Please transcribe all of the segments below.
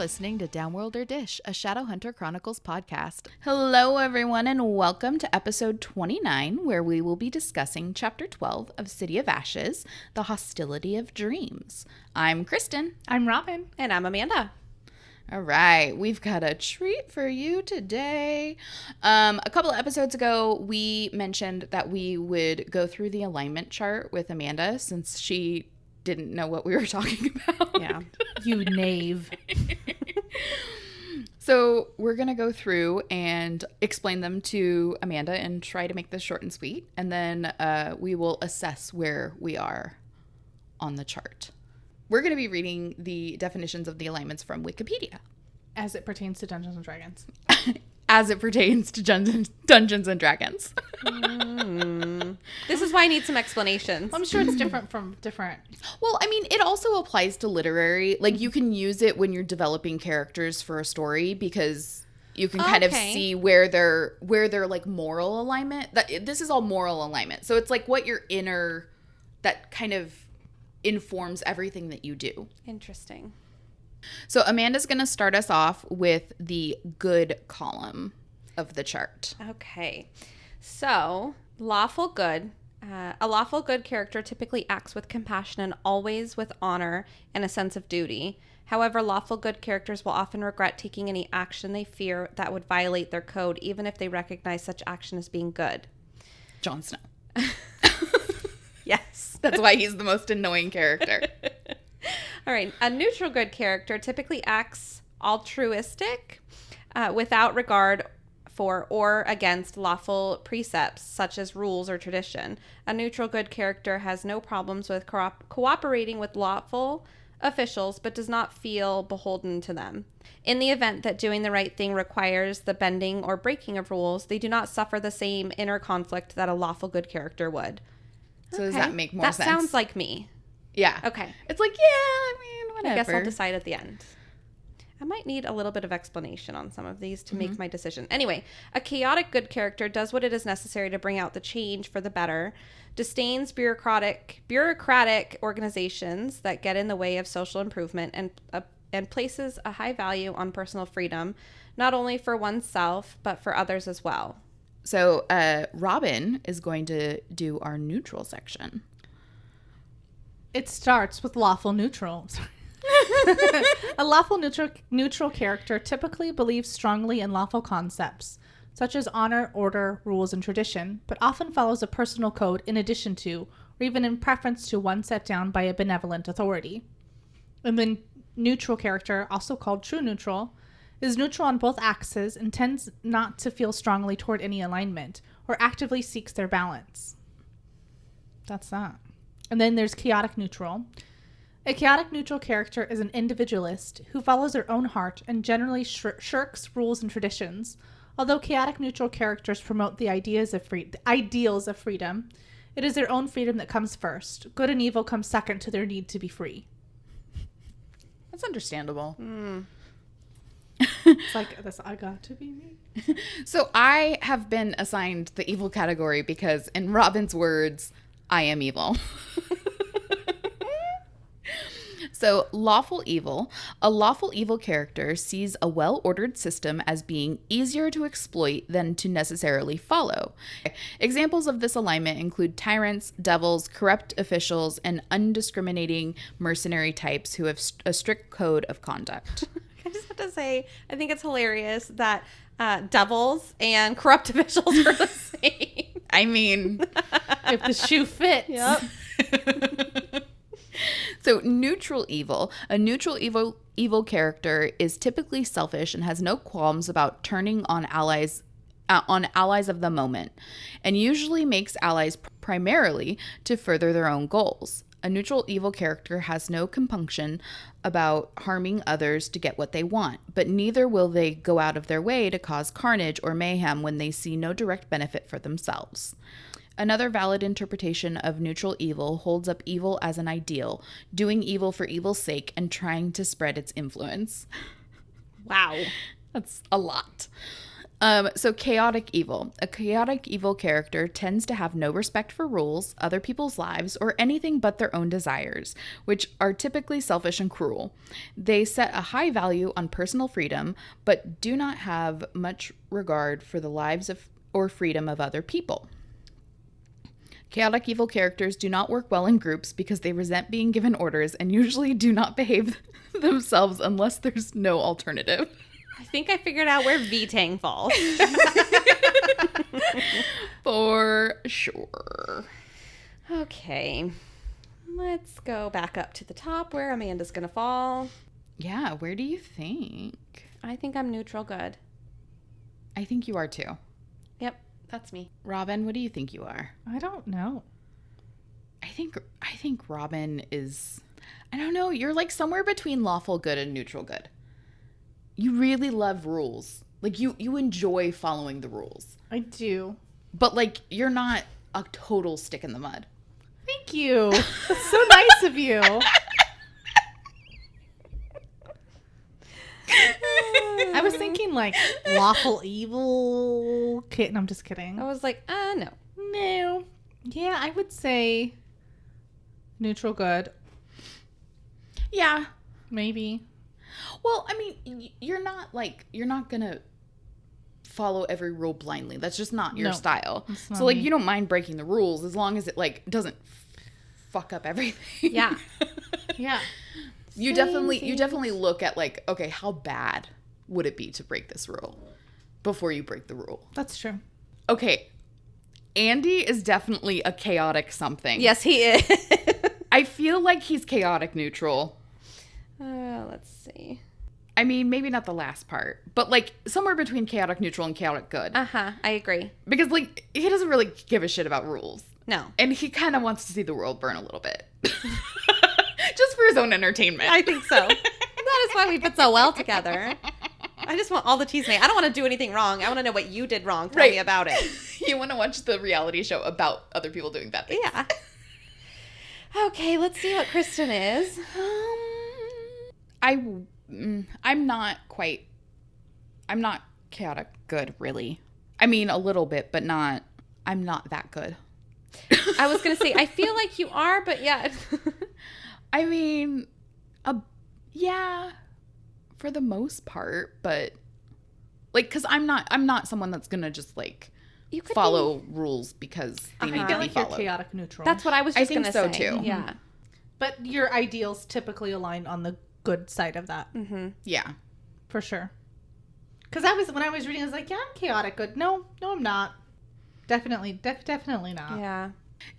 listening to Downworlder Dish, a Shadowhunters Chronicles podcast. Hello, everyone, and welcome to episode 29, where we will be discussing chapter 12 of City of Ashes, The Hostility of Dreams. I'm Kristen. I'm Robin. And I'm Amanda. All right, we've got a treat for you today. A couple of episodes ago, we mentioned that we would go through the alignment chart with Amanda since she didn't know what we were talking about. Yeah. You knave. So we're going to go through and explain them to Amanda and try to make this short and sweet. And then we will assess where we are on the chart. We're going to be reading the definitions of the alignments from Wikipedia. As it pertains to Dungeons and Dragons. As it pertains to Dungeons and Dragons. This is why I need some explanations. I'm sure it's different from different. Well, I mean, it also applies to literary. Like, you can use it when you're developing characters for a story because you can kind of see where their like moral alignment. This is all moral alignment. So it's like what your inner that kind of informs everything that you do. Interesting. So Amanda's going to start us off with the good column of the chart. Okay. So, lawful good. A lawful good character typically acts with compassion and always with honor and a sense of duty. However, lawful good characters will often regret taking any action they fear that would violate their code, even if they recognize such action as being good. Jon Snow. Yes. That's why he's the most annoying character. All right. A neutral good character typically acts altruistic without regard for or against lawful precepts, such as rules or tradition. A neutral good character has no problems with cooperating with lawful officials, but does not feel beholden to them. In the event that doing the right thing requires the bending or breaking of rules, they do not suffer the same inner conflict that a lawful good character would. So does that make more sense? That sounds like me. Yeah. Okay. It's like, yeah, I mean, whatever. I guess I'll decide at the end. I might need a little bit of explanation on some of these to make my decision. Anyway, a chaotic good character does what it is necessary to bring out the change for the better, disdains bureaucratic organizations that get in the way of social improvement, and places a high value on personal freedom, not only for oneself, but for others as well. So Robin is going to do our neutral section. It starts with lawful neutral. A lawful neutral character typically believes strongly in lawful concepts, such as honor, order, rules, and tradition, but often follows a personal code in addition to, or even in preference to, one set down by a benevolent authority. And the neutral character, also called true neutral, is neutral on both axes and tends not to feel strongly toward any alignment, or actively seeks their balance. That's that. And then there's chaotic neutral. A chaotic neutral character is an individualist who follows their own heart and generally shirks rules and traditions. Although chaotic neutral characters promote the ideals of freedom, it is their own freedom that comes first. Good and evil come second to their need to be free. That's understandable. It's like, this, I got to be me. So I have been assigned the evil category because, in Robin's words, I am evil. So, lawful evil. A lawful evil character sees a well-ordered system as being easier to exploit than to necessarily follow. Examples of this alignment include tyrants, devils, corrupt officials, and undiscriminating mercenary types who have a strict code of conduct. I just have to say, I think it's hilarious that devils and corrupt officials are the same. I mean, if the shoe fits. Yep. So neutral evil. A neutral evil character is typically selfish and has no qualms about turning on allies of the moment, and usually makes allies primarily to further their own goals. A neutral evil character has no compunction about harming others to get what they want, but neither will they go out of their way to cause carnage or mayhem when they see no direct benefit for themselves. Another valid interpretation of neutral evil holds up evil as an ideal, doing evil for evil's sake and trying to spread its influence. Wow. That's a lot. So chaotic evil. A chaotic evil character tends to have no respect for rules, other people's lives, or anything but their own desires, which are typically selfish and cruel. They set a high value on personal freedom, but do not have much regard for the lives or freedom of other people. Chaotic evil characters do not work well in groups because they resent being given orders and usually do not behave themselves unless there's no alternative. I think I figured out where V-Tang falls. For sure. Okay. Let's go back up to the top where Amanda's going to fall. Yeah, where do you think? I think I'm neutral good. I think you are too. Yep, that's me. Robin, what do you think you are? I don't know. I think Robin is, I don't know, you're like somewhere between lawful good and neutral good. You really love rules. Like you enjoy following the rules. I do. But like you're not a total stick in the mud. Thank you. That's so nice of you. I was thinking like lawful evil. Okay, no, I'm just kidding. I was like, no. No. Yeah, I would say neutral good. Yeah. Maybe. Well, I mean, you're not going to follow every rule blindly. That's just not your style. So like you don't mind breaking the rules as long as it like doesn't fuck up everything. Yeah. Yeah. You definitely look at like, okay, how bad would it be to break this rule before you break the rule? That's true. Okay. Andy is definitely a chaotic something. Yes, he is. I feel like he's chaotic neutral. Let's see. I mean, maybe not the last part, but like somewhere between chaotic neutral and chaotic good. I agree. Because like he doesn't really give a shit about rules. No. And he kind of wants to see the world burn a little bit. Just for his own entertainment. I think so. That is why we fit so well together. I just want all the teas made. I don't want to do anything wrong. I want to know what you did wrong. Tell me about it. You want to watch the reality show about other people doing bad things. Yeah. Okay, let's see what Kristen is. I'm not chaotic good, really. I mean, a little bit, but I'm not that good. I was going to say, I feel like you are, but yeah. I mean, yeah, for the most part, but like, because I'm not someone that's going to just like follow rules because they need to be like followed. You're chaotic neutral. That's what I was just going to say. I think so too. Yeah. But your ideals typically align on the good side of that. Mm-hmm. Yeah. For sure. Because when I was reading, I was like, yeah, I'm chaotic good. No, I'm not. Definitely not. Yeah.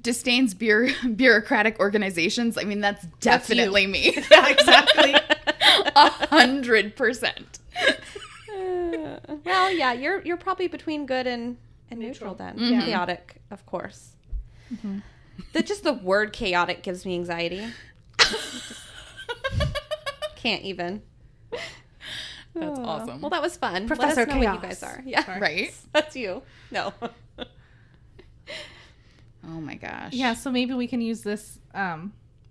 Disdains bureaucratic organizations. I mean, that's definitely me. Yeah, exactly. 100%. Well, yeah, you're probably between good and neutral then. Mm-hmm. Chaotic, of course. Mm-hmm. Just the word chaotic gives me anxiety. Can't even. That's awesome. Well, that was fun. Professor Let us know Chaos. what you guys are. Yeah. Sorry. Right? That's you. No. Oh my gosh. Yeah, so maybe we can use this.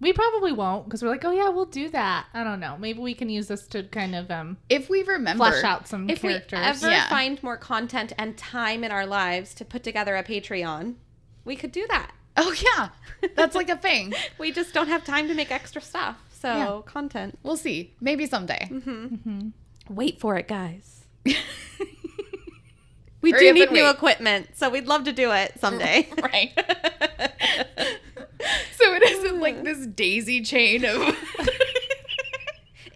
We probably won't because we're like, oh yeah, we'll do that. I don't know. Maybe we can use this to kind of if we remember, flesh out some characters. If we ever find more content and time in our lives to put together a Patreon, we could do that. Oh yeah, that's like a thing. We just don't have time to make extra stuff. So content. We'll see. Maybe someday. Mm-hmm. Mm-hmm. Wait for it, guys. We Hurry do up need and new wait. equipment, so we'd love to do it someday. Right. So it isn't like this daisy chain of...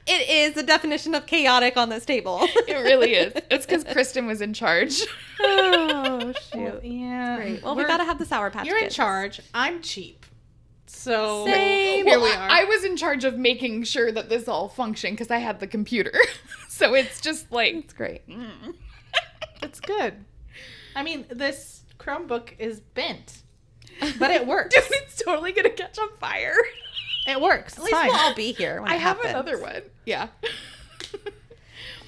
It is the definition of chaotic on this table. It really is. It's because Kristen was in charge. Oh, shoot. Well, yeah. Great. Well, we got to have the Sour Patch You're in Kids. charge. I'm cheap. So Same. here Well, we are. I was in charge of making sure that this all functioned because I had the computer. So it's just like... It's great. It's good. I mean, this Chromebook is bent, but it works. Dude, it's totally going to catch on fire. It works. At least we'll all be here when I it have happens. another one. Yeah.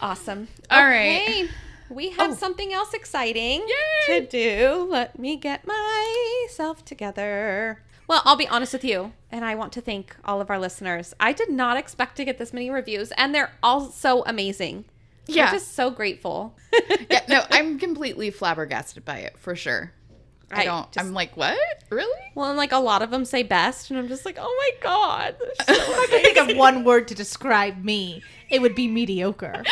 Awesome. All Okay. right. We have something else exciting Yay! to do. Let me get myself together. Well, I'll be honest with you, and I want to thank all of our listeners. I did not expect to get this many reviews, and they're all so amazing. Yeah. I'm just so grateful. Yeah, no, I'm completely flabbergasted by it, for sure. I'm like, what? Really? Well, and like a lot of them say best, and I'm just like, oh my God. If I could think of one word to describe me, it would be mediocre.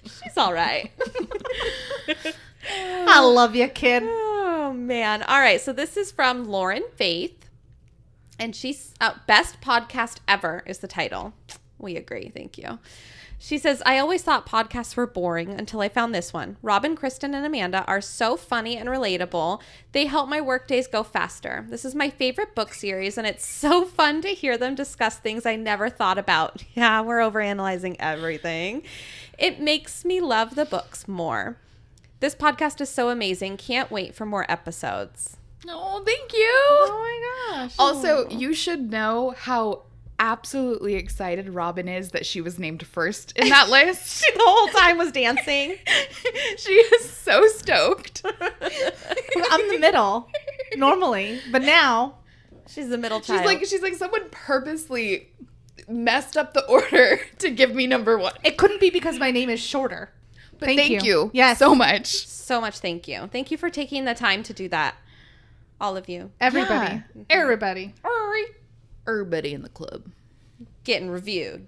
She's all right. I love you, kid. Oh, man. All right. So this is from Lauren Faith. And she's Best Podcast Ever is the title. We agree. Thank you. She says, I always thought podcasts were boring until I found this one. Robin, Kristen, and Amanda are so funny and relatable. They help my work days go faster. This is my favorite book series, and it's so fun to hear them discuss things I never thought about. Yeah, we're overanalyzing everything. It makes me love the books more. This podcast is so amazing. Can't wait for more episodes. Oh, thank you. Oh my gosh. Also, you should know how absolutely excited Robin is that she was named first in that list. She the whole time was dancing. She is so stoked. I'm the middle, normally, but now She's the middle child. She's like someone purposely messed up the order to give me number one. it couldn't be because my name is shorter. But thank you Yes. so much. So much thank you. Thank you for taking the time to do that. All of you. Everybody. Yeah. Everybody. Everybody in the club. Getting reviewed.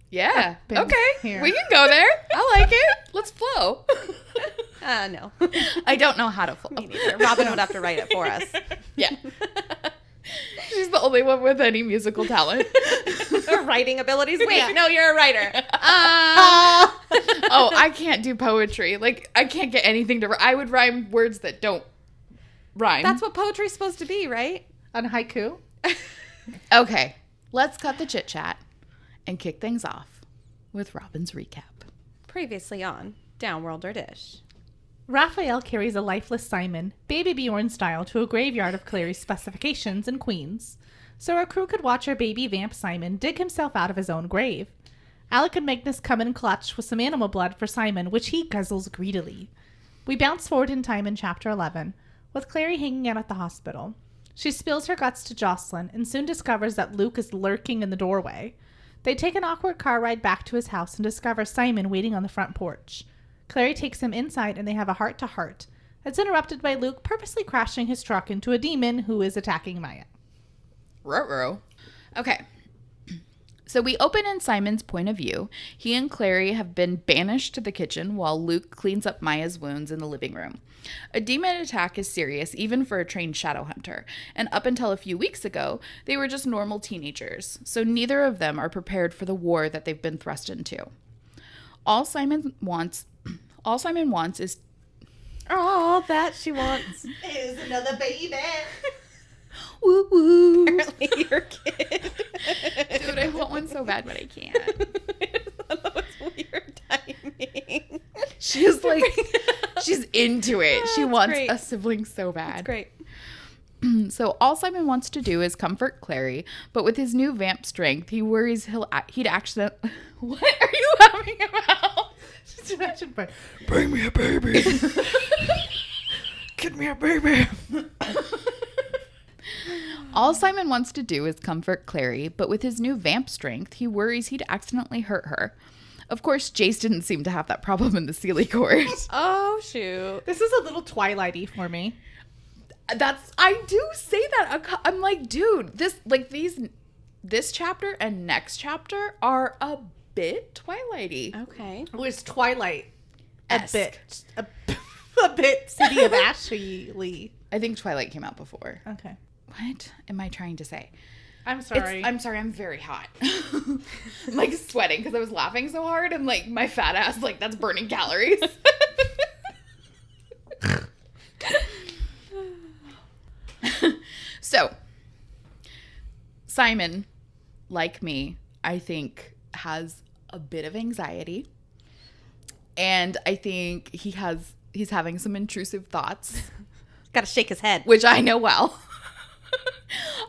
Yeah. Been Okay. here. We can go there. I like it. Let's flow. No. I don't know how to flow. Me neither. Robin would have to write it for us. Yeah. She's the only one with any musical talent. Writing abilities. Wait, no, you're a writer. Oh, I can't do poetry. Like, I can't get anything to... I would rhyme words that don't rhyme. That's what poetry's supposed to be, right? On haiku. Okay. Let's cut the chit-chat and kick things off with Robin's recap. Previously on Downworlder Dish. Raphael carries a lifeless Simon, Baby Bjorn style, to a graveyard of Clary's specifications in Queens, so our crew could watch our baby vamp Simon dig himself out of his own grave. Alec and Magnus come in clutch with some animal blood for Simon, which he guzzles greedily. We bounce forward in time in Chapter 11, with Clary hanging out at the hospital. She spills her guts to Jocelyn and soon discovers that Luke is lurking in the doorway. They take an awkward car ride back to his house and discover Simon waiting on the front porch. Clary takes him inside and they have a heart-to-heart. It's interrupted by Luke purposely crashing his truck into a demon who is attacking Maya. Ruh-roh. Okay. So we open in Simon's point of view. He and Clary have been banished to the kitchen while Luke cleans up Maya's wounds in the living room. A demon attack is serious even for a trained Shadowhunter, and up until a few weeks ago, they were just normal teenagers, so neither of them are prepared for the war that they've been thrust into. All Simon wants is... Oh, that she wants. Is another baby. Woo woo. Apparently your kid. Dude, I want one so bad, but I can't. That was weird timing. She's like, she's into it. She That's wants great. a sibling so bad. That's great. So all Simon wants to do is comfort Clary, but with his new vamp strength, he worries he'd accidentally... What are you laughing about? Just imagine, but Bring me a baby. Get me a baby. All Simon wants to do is comfort Clary, but with his new vamp strength, he worries he'd accidentally hurt her. Of course, Jace didn't seem to have that problem in the Sealy Court. Oh, shoot. this is a little Twilighty for me. I do say that. I'm like, dude, this chapter and next chapter are a bit Twilighty. Okay. It was Twilight. Esque. A bit City of Ashley. I think Twilight came out before. Okay. What am I trying to say? I'm sorry. I'm sorry, I'm very hot. I'm like sweating because I was laughing so hard and like my fat ass, like that's burning calories. So, Simon, like me, I think has a bit of anxiety. And I think he's having some intrusive thoughts. Got to shake his head. Which I know well,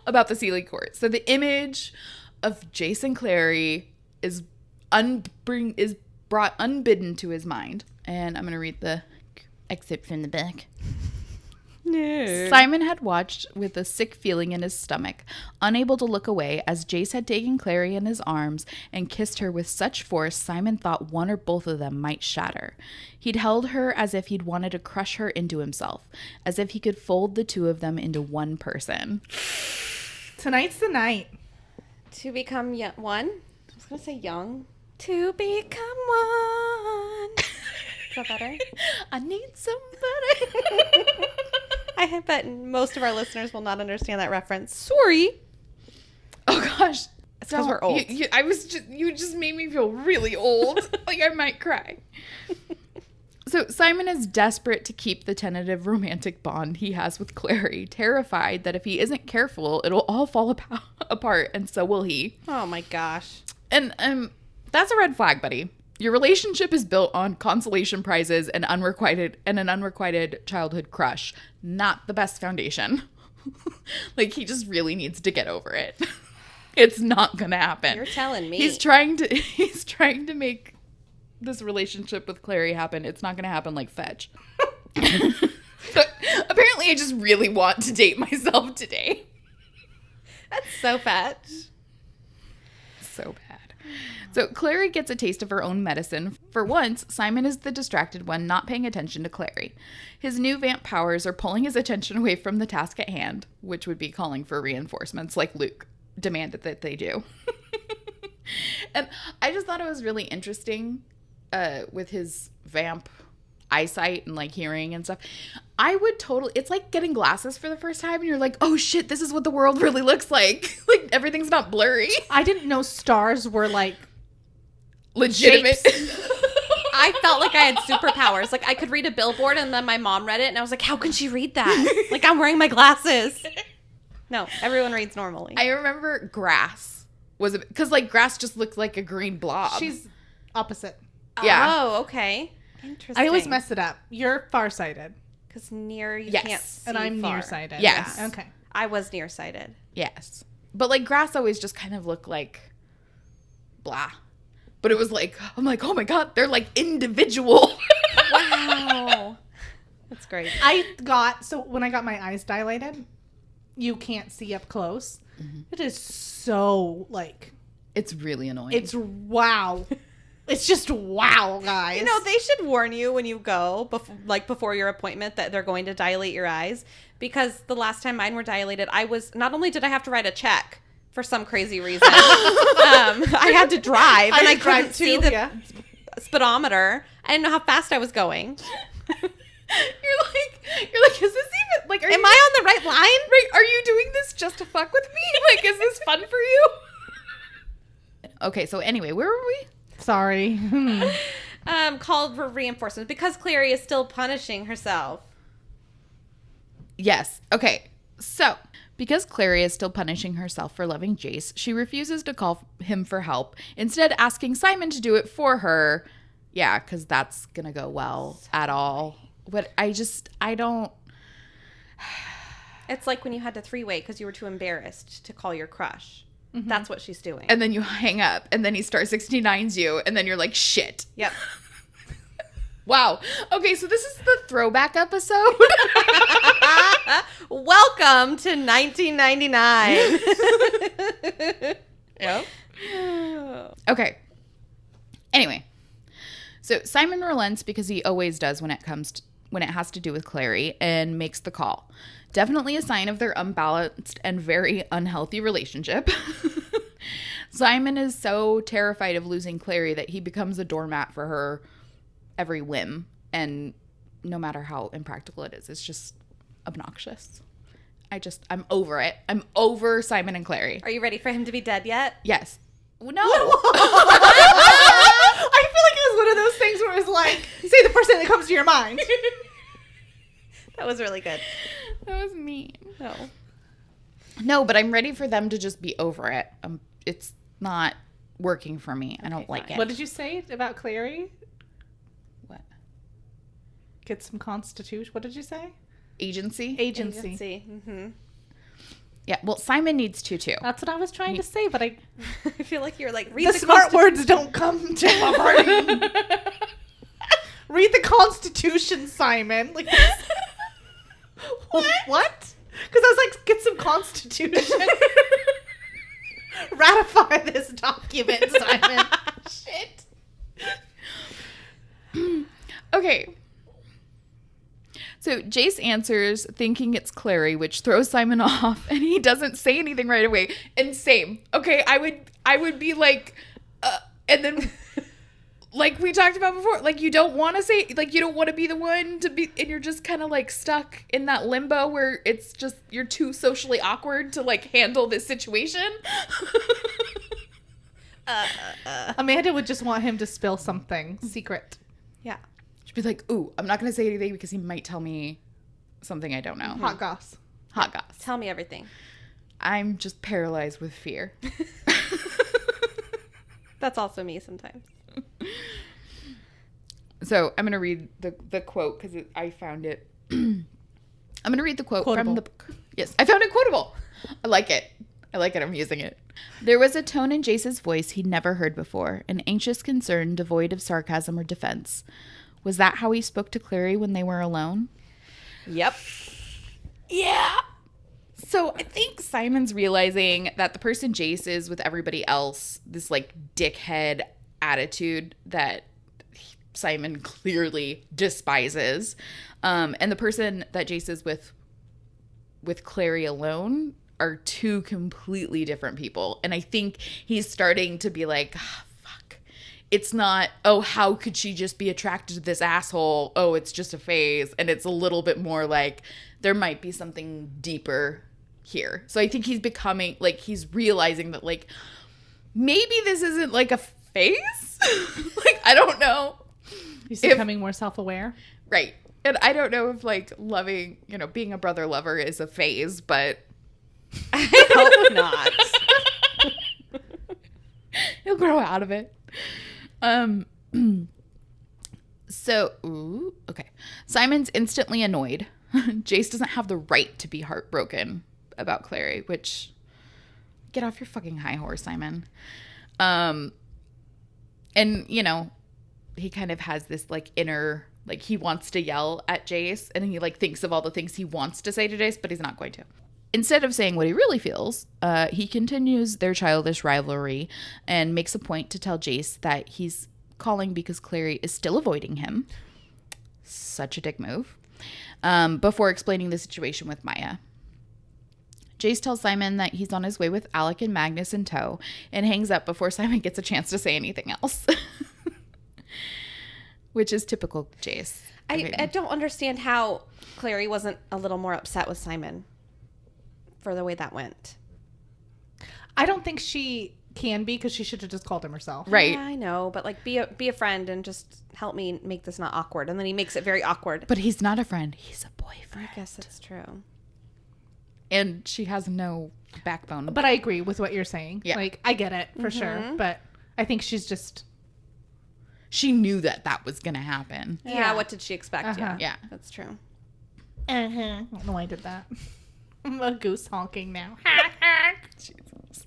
about the Sealy Court. So the image of Jason Clary is brought unbidden to his mind. And I'm going to read the excerpt from the back. No. Simon had watched with a sick feeling in his stomach, unable to look away as Jace had taken Clary in his arms and kissed her with such force Simon thought one or both of them might shatter. He'd held her as if he'd wanted to crush her into himself, as if he could fold the two of them into one person. Tonight's the night. To become one? I was going to say young. To become one. Is that better? I need somebody. I bet most of our listeners will not understand that reference. Sorry. Oh gosh. It's because we're old. You just made me feel really old. Like I might cry. So Simon is desperate to keep the tentative romantic bond he has with Clary, terrified that if he isn't careful, it'll all fall apart, and so will he. Oh my gosh. And that's a red flag, buddy. Your relationship is built on consolation prizes and an unrequited childhood crush. Not the best foundation. Like, he just really needs to get over it. It's not gonna happen. You're telling me. He's trying to make this relationship with Clary happen. It's not gonna happen like fetch. But apparently I just really want to date myself today. That's so fetch. So bad. So Clary gets a taste of her own medicine. For once, Simon is the distracted one, not paying attention to Clary. His new vamp powers are pulling his attention away from the task at hand, which would be calling for reinforcements like Luke demanded that they do. And I just thought it was really interesting with his vamp eyesight and like hearing and stuff. I would totally, it's like getting glasses for the first time and you're like, oh shit, this is what the world really looks like. Like everything's not blurry. I didn't know stars were like Legitimate. I felt like I had superpowers. Like I could read a billboard and then my mom read it and I was like, how can she read that? Like I'm wearing my glasses. No, everyone reads normally. I remember grass was, because like grass just looked like a green blob. She's opposite. Yeah. Oh, okay. Interesting. I always mess it up. You're farsighted. Because near you Yes. can't see And I'm far. nearsighted. Yes. Yeah. Okay. I was nearsighted. Yes. But like grass always just kind of looked like blah. But it was like, I'm like, oh my God, they're like individual. Wow. That's great. So when I got my eyes dilated, you can't see up close. Mm-hmm. It is so like. It's really annoying. It's wow. It's just wow, guys. You know, they should warn you when you go, before your appointment, that they're going to dilate your eyes. Because the last time mine were dilated, not only did I have to write a check for some crazy reason, I had to drive, and I couldn't see the speedometer. I didn't know how fast I was going. You're like, is this even, like, Am I on the right line? Right, are you doing this just to fuck with me? Like, is this fun for you? Okay, so anyway, where were we? Sorry. Called for reinforcements because Clary is still punishing herself. Yes. Okay. So, because Clary is still punishing herself for loving Jace, she refuses to call him for help, instead asking Simon to do it for her. Yeah, because that's going to go well at all. But I don't. It's like when you had to three-way because you were too embarrassed to call your crush. Mm-hmm. That's what she's doing. And then you hang up, and then he star 69s you, and then you're like, shit. Yep. Wow. Okay, so this is the throwback episode. Welcome to 1999. Yep. Okay. Anyway, so Simon relents because he always does when it has to do with Clary, and makes the call. Definitely a sign of their unbalanced and very unhealthy relationship. Simon is so terrified of losing Clary that he becomes a doormat for her every whim. And no matter how impractical it is, it's just obnoxious. I'm over it. I'm over Simon and Clary. Are you ready for him to be dead yet? Yes. No. I feel like it was one of those things where it was like, say the first thing that comes to your mind. That was really good. That was mean. No. No, but I'm ready for them to just be over it. It's not working for me. I don't like fine. it. What did you say about Clary? What? Get some constitution. What did you say? Agency? Agency. Mm-hmm. Yeah, well, Simon needs to too. That's what I was trying to say, but I feel like you're like, the smart words don't come to my brain. Read the Constitution, Simon. Like, What? Because I was like, get some constitution. Ratify this document, Simon. Shit. Okay. So Jace answers thinking it's Clary, which throws Simon off, and he doesn't say anything right away. And same. Okay, I would be like, and then, like we talked about before, like you don't want to say, like you don't want to be the one to be, and you're just kind of like stuck in that limbo where it's just, you're too socially awkward to like handle this situation. Amanda would just want him to spill something secret. Yeah. She'd be like, ooh, I'm not going to say anything because he might tell me something I don't know. Hot goss. Hot goss. Tell me everything. I'm just paralyzed with fear. That's also me sometimes. So I'm going to read the quote because I found it. I'm going to read the quote Quotable. from the book. Yes, I found it quotable. I like it. I'm using it. There was a tone in Jace's voice he'd never heard before, an anxious concern devoid of sarcasm or defense. Was that how he spoke to Clary when they were alone? Yep. Yeah. So I think Simon's realizing that the person Jace is with everybody else, this like dickhead attitude that Simon clearly despises, and the person that Jace is with Clary alone are two completely different people. And I think he's starting to be like, fuck. It's not, oh, how could she just be attracted to this asshole? Oh, it's just a phase. And it's a little bit more like there might be something deeper here. So I think he's becoming, like, he's realizing that, like, maybe this isn't like a phase. Like, I don't know. He's becoming more self-aware. Right. And I don't know if, like, loving, you know, being a brother lover is a phase, but I hope not. he'll grow out of it. Okay. Simon's instantly annoyed. Jace doesn't have the right to be heartbroken about Clary, which, get off your fucking high horse, Simon. And, you know, he kind of has this, like, inner, like, he wants to yell at Jace, and he, like, thinks of all the things he wants to say to Jace, but he's not going to. Instead of saying what he really feels, he continues their childish rivalry and makes a point to tell Jace that he's calling because Clary is still avoiding him. Such a dick move. Before explaining the situation with Maya. Jace tells Simon that he's on his way with Alec and Magnus in tow and hangs up before Simon gets a chance to say anything else. Which is typical Jace. I don't understand how Clary wasn't a little more upset with Simon for the way that went. I don't think she can be because she should have just called him herself. Right. Yeah, I know, but like be a friend and just help me make this not awkward. And then he makes it very awkward. But he's not a friend. He's a boyfriend. I guess that's true. And she has no backbone. But I agree with what you're saying. Yeah. Like, I get it for sure. But I think she's just... She knew that was going to happen. Yeah, what did she expect? Yeah. That's true. I don't know why I did that. I'm a goose honking now. Jesus.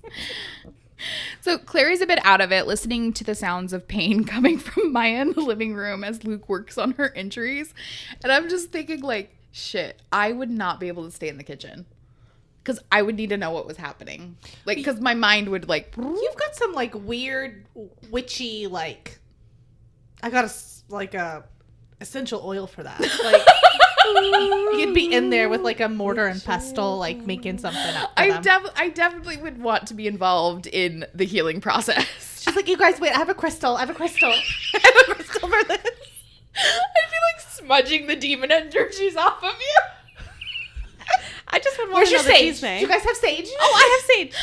So Clary's a bit out of it, listening to the sounds of pain coming from Maya in the living room as Luke works on her injuries. And I'm just thinking, like, shit, I would not be able to stay in the kitchen. Because I would need to know what was happening. Like, because my mind would, like... You've got some, like, weird, witchy, like... I got a essential oil for that. Like... You'd be in there with like a mortar and pestle, like making something up. I definitely would want to be involved in the healing process. She's like, you guys, wait, I have a crystal. I have a crystal for this. I'd be like smudging the demon energies off of you. I just would want Where's to your know the sage? tea's name. Do you guys have sage? Oh, I have sage.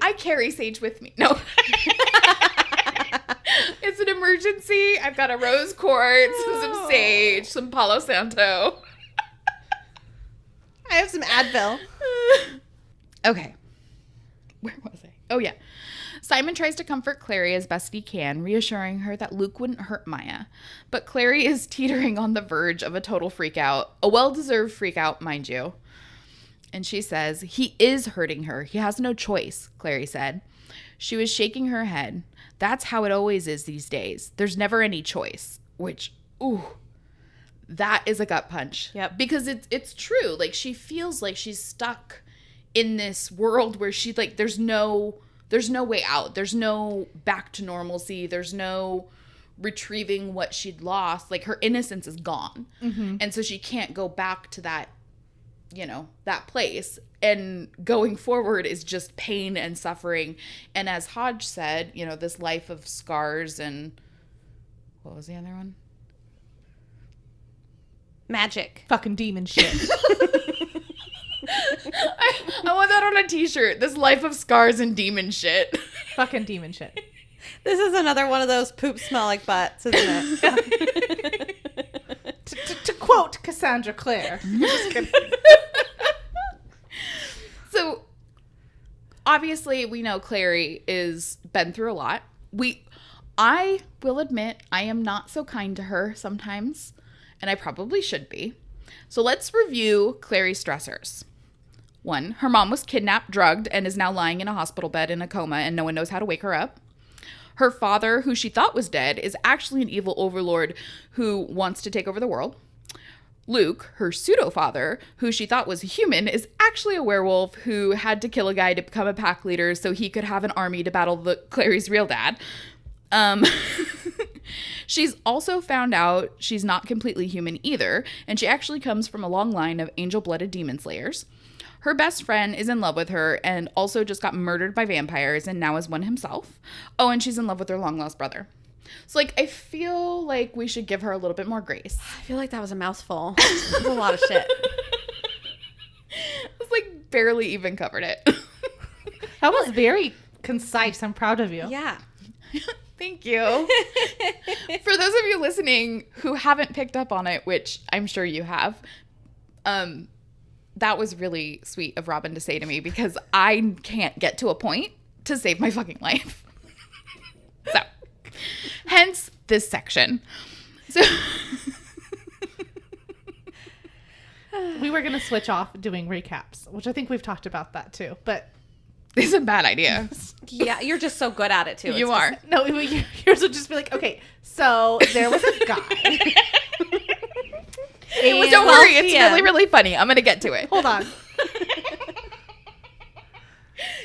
I carry sage with me. No. It's an emergency. I've got a rose quartz, some sage, some Palo Santo. I have some Advil. Okay. Where was I? Oh, yeah. Simon tries to comfort Clary as best he can, reassuring her that Luke wouldn't hurt Maya. But Clary is teetering on the verge of a total freakout. A well-deserved freakout, mind you. And she says, he is hurting her. He has no choice, Clary said. She was shaking her head. That's how it always is these days. There's never any choice. Which, ooh, that is a gut punch. Yep. Because it's true. Like, she feels like she's stuck in this world where she, like, there's no way out. There's no back to normalcy. There's no retrieving what she'd lost. Like, her innocence is gone. Mm-hmm. And so she can't go back to that, that place. And going forward is just pain and suffering. And as Hodge said, this life of scars and what was the other one? Magic. Fucking demon shit. I want that on a t-shirt. This life of scars and demon shit. Fucking demon shit. This is another one of those poop smell like butts, isn't it? To quote Cassandra Clare. Just kidding. So, obviously, we know Clary is been through a lot. I will admit, I am not so kind to her sometimes, and I probably should be. So let's review Clary's stressors. 1, her mom was kidnapped, drugged, and is now lying in a hospital bed in a coma, and no one knows how to wake her up. Her father, who she thought was dead, is actually an evil overlord who wants to take over the world. Luke, her pseudo-father, who she thought was a human, is actually a werewolf who had to kill a guy to become a pack leader so he could have an army to battle Clary's real dad. She's also found out she's not completely human either, and she actually comes from a long line of angel-blooded demon slayers. Her best friend is in love with her and also just got murdered by vampires and now is one himself. Oh, and she's in love with her long-lost brother. So, like, I feel like we should give her a little bit more grace. I feel like that was a mouthful. That was a lot of shit. It's like barely even covered it. That was very concise. I'm proud of you. Yeah. Thank you. For those of you listening who haven't picked up on it, which I'm sure you have, that was really sweet of Robin to say to me because I can't get to a point to save my fucking life. So, hence this section. So we were going to switch off doing recaps, which I think we've talked about that too, but it's a bad idea. Yeah, you're just so good at it too. You are. no, yours would just be like, okay, so there was a guy. Well, don't worry, it's really, really funny. I'm going to get to it. Hold on.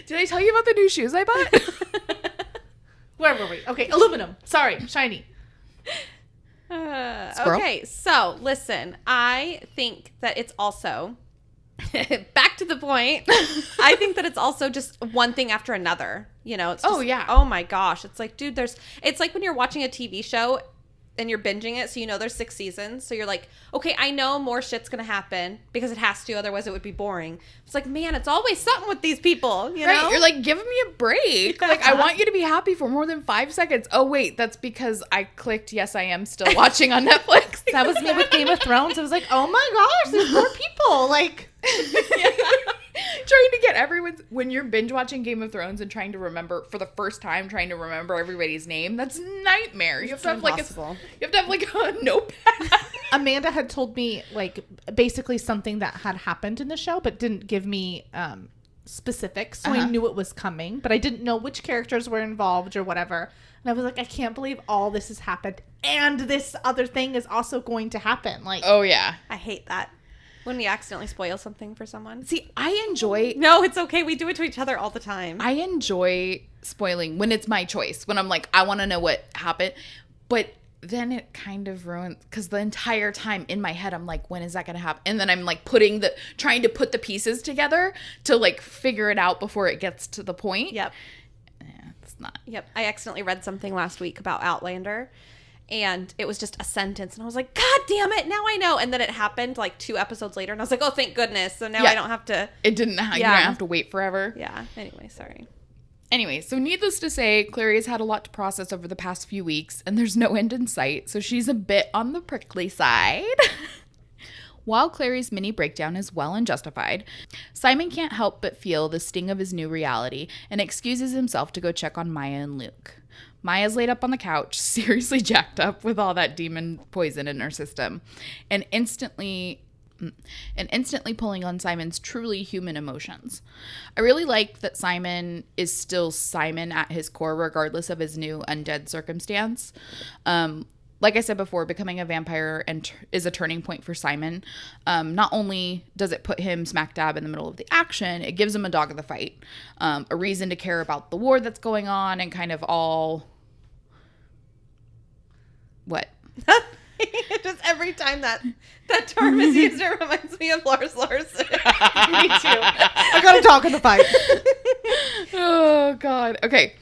Did I tell you about the new shoes I bought? Where were we? Okay, aluminum. Sorry, shiny. Okay, so listen, I think that it's also back to the point. I think that it's also just one thing after another. It's just, oh my gosh, it's like, dude, it's like when you're watching a TV show and you're binging it, so there's 6 seasons, so you're like, okay, I know more shit's gonna happen because it has to, otherwise it would be boring. It's like, man, it's always something with these people, you know? Right, you're like, give me a break. Like, I want you to be happy for more than 5 seconds. Oh, wait, that's because I clicked yes, I am still watching on Netflix. That was me with Game of Thrones. I was like, oh my gosh, there's more people. Like, trying to get everyone's, when you're binge watching Game of Thrones and trying to remember for the first time, trying to remember everybody's name, that's a nightmare. You have to have like a notepad. Amanda had told me like basically something that had happened in the show, but didn't give me specifics. So I knew it was coming, but I didn't know which characters were involved or whatever. And I was like, I can't believe all this has happened. And this other thing is also going to happen. Like, oh yeah. I hate that. When we accidentally spoil something for someone. See, I enjoy... No, it's okay. We do it to each other all the time. I enjoy spoiling when it's my choice. When I'm like, I want to know what happened. But then it kind of ruins... Because the entire time in my head, I'm like, when is that going to happen? And then I'm like trying to put the pieces together to like figure it out before it gets to the point. Yep. Yeah, it's not. Yep. I accidentally read something last week about Outlander. And it was just a sentence. And I was like, God damn it. Now I know. And then it happened like 2 episodes later. And I was like, oh, thank goodness. So now I don't have to. It didn't. You don't have to wait forever. Yeah. Anyway, sorry. Anyway, so needless to say, Clary has had a lot to process over the past few weeks. And there's no end in sight. So she's a bit on the prickly side. While Clary's mini breakdown is well and justified, Simon can't help but feel the sting of his new reality and excuses himself to go check on Maya and Luke. Maya's laid up on the couch, seriously jacked up with all that demon poison in her system, and instantly pulling on Simon's truly human emotions. I really like that Simon is still Simon at his core, regardless of his new undead circumstance. like I said before, becoming a vampire is a turning point for Simon. Not only does it put him smack dab in the middle of the action, it gives him a dog in the fight, a reason to care about the war that's going on, and kind of all... What? Just every time that term is used, it reminds me of Lars Larson. Me too. I got a dog in the fight. Oh, God. Okay.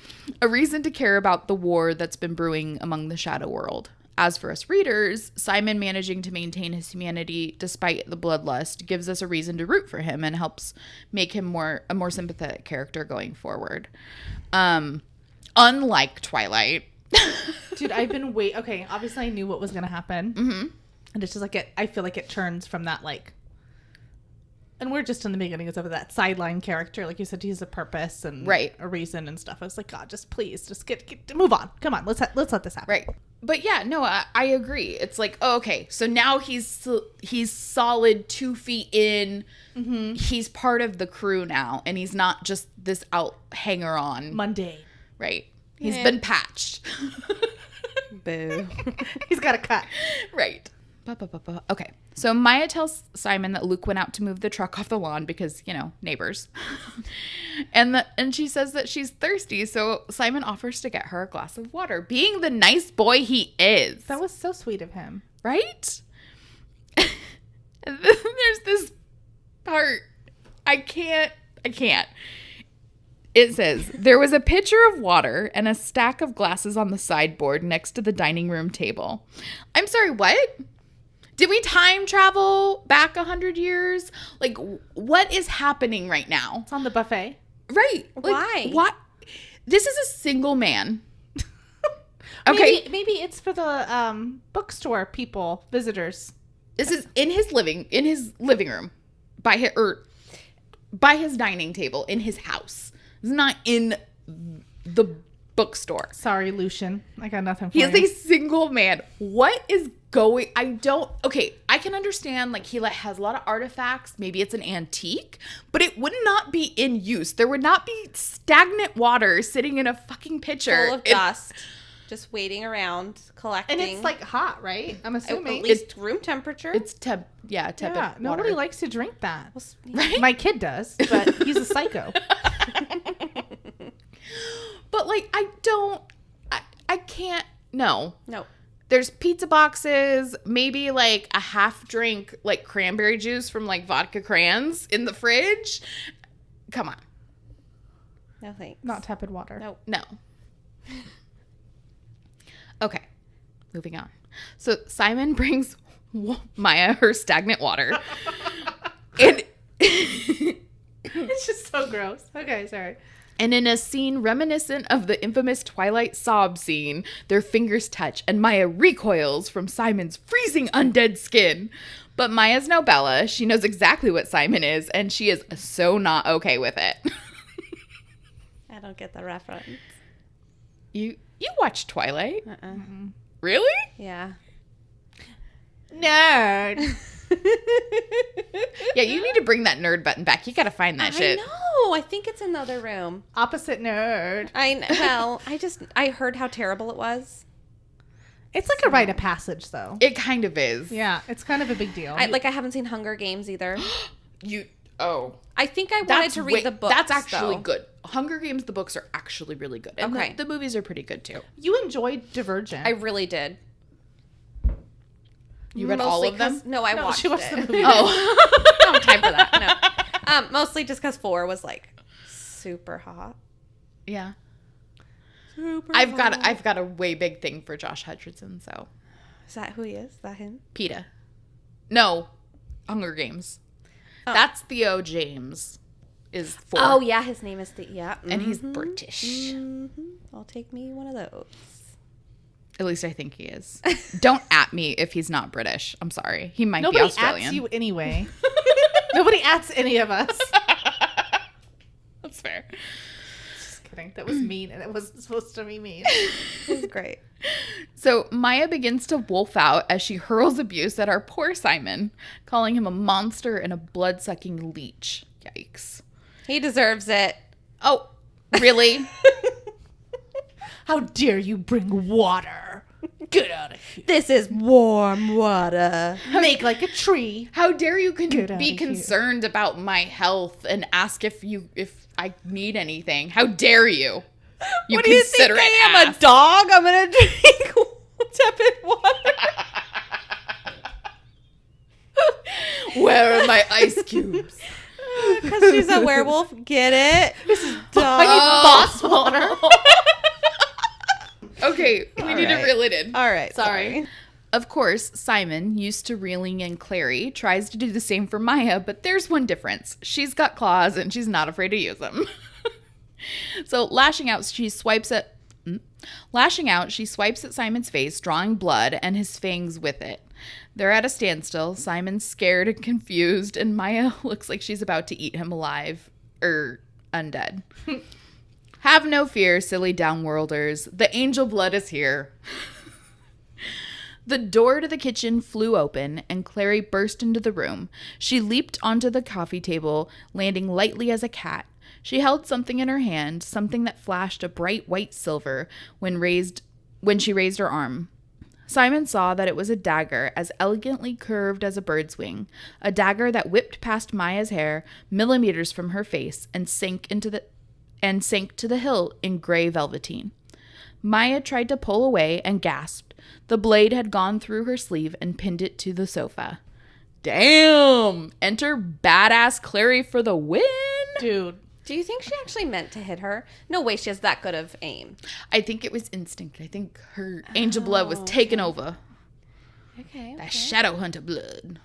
A reason to care about the war that's been brewing among the Shadow World. As for us readers, Simon managing to maintain his humanity despite the bloodlust gives us a reason to root for him and helps make him a more sympathetic character going forward. Unlike Twilight. Dude, I've been okay, obviously I knew what was going to happen. Mm-hmm. And it's just like, I feel like it turns from that, like, and we're just in the beginning of that sideline character. Like you said, he has a purpose and a reason and stuff. I was like, God, just please, just get move on. Come on, let's let this happen. Right. But yeah, no, I agree. It's like, oh, okay, so now he's solid 2 feet in. Mm-hmm. He's part of the crew now, and he's not just this out hanger-on. Mundane. Right. He's been patched. Boo. He's got a cut. Right. Okay. So Maya tells Simon that Luke went out to move the truck off the lawn because, neighbors. and she says that she's thirsty, so Simon offers to get her a glass of water, being the nice boy he is. That was so sweet of him. Right? And then there's this part. I can't. It says, there was a pitcher of water and a stack of glasses on the sideboard next to the dining room table. I'm sorry, what? Did we time travel back 100 years? Like, what is happening right now? It's on the buffet. Right. Like, why? What? This is a single man. Okay. Maybe it's for the bookstore people, visitors. This is in his living room by his dining table in his house. It's not in the bookstore. Sorry, Lucian. I got nothing for He you. is a single man. What is going... I can understand, like, he has a lot of artifacts. Maybe it's an antique, but it would not be in use. There would not be stagnant water sitting in a fucking pitcher. Full of dust. Just waiting around, collecting. And it's, like, hot, right? I'm assuming. At least room temperature. It's tepid water. Nobody likes to drink that. Right? My kid does, but he's a psycho. But, like, I can't... No. There's pizza boxes, maybe, like, a half drink, like, cranberry juice from, like, vodka crayons in the fridge. Come on. No thanks. Not tepid water. Nope. No. Okay. Moving on. So Simon brings Maya her stagnant water. And It's just so gross. Okay, sorry. And in a scene reminiscent of the infamous Twilight sob scene, their fingers touch and Maya recoils from Simon's freezing undead skin. But Maya's no Bella. She knows exactly what Simon is, and she is so not okay with it. I don't get the reference. You watch Twilight? Mm-hmm. Really? Yeah. Nerd. Yeah, you need to bring that nerd button back. You gotta find that shit. I know. I think it's in the other room. Opposite nerd. I heard how terrible it was. It's like a rite of passage, though. It kind of is. Yeah, it's kind of a big deal. I haven't seen Hunger Games either. I think I wanted to read the books. That's actually though. good. Hunger Games, the books are actually really good. And Okay. the movies are pretty good too. You enjoyed Divergent. I really did. You read all of them? No, I watched she watched it. the movie. Oh. I don't have time for that. No. Mostly just because 4 was like super hot. Yeah. Super I've got a way big thing for Josh Hutcherson, so. Is that who he is? Is that him? PETA. No. Hunger Games. Oh. That's Theo James. Is 4. Oh, yeah. His name is yeah. And he's British. Mm-hmm. I'll take me one of those. At least I think he is. Don't at me if he's not British. I'm sorry. He might Nobody be Australian. ats you anyway. Nobody ats any of us. That's fair. Just kidding. That was mean, and it wasn't supposed to be mean. It was great. So Maya begins to wolf out as she hurls abuse at our poor Simon, calling him a monster and a blood-sucking leech. Yikes. He deserves it. Oh, really? How dare you bring water? Get out of here. This is warm water. Make like a tree. How dare you Get outta be here. concerned about my health and ask if I need anything? How dare you? You What do you think considerate I am, ass. a dog? I'm going to drink tepid water. Where are my ice cubes? Because she's a werewolf. Get it? This is dumb. Boss water. Okay, we need to right. reel it in. All right. Sorry. Of course, Simon, used to reeling in Clary, tries to do the same for Maya, but there's one difference. She's got claws and she's not afraid to use them. So lashing out, she swipes at Simon's face, drawing blood and his fangs with it. They're at a standstill. Simon's scared and confused, and Maya looks like she's about to eat him alive or undead. Have no fear, silly downworlders. The angel blood is here. The door to the kitchen flew open, and Clary burst into the room. She leaped onto the coffee table, landing lightly as a cat. She held something in her hand, something that flashed a bright white silver when she raised her arm. Simon saw that it was a dagger as elegantly curved as a bird's wing, a dagger that whipped past Maya's hair, millimeters from her face, and sank to the hilt in gray velveteen. Maya tried to pull away and gasped. The blade had gone through her sleeve and pinned it to the sofa. Damn! Enter badass Clary for the win! Dude. Do you think she actually meant to hit her? No way she has that good of aim. I think it was instinct. I think her angel blood was taken over. Okay. That Shadowhunter blood.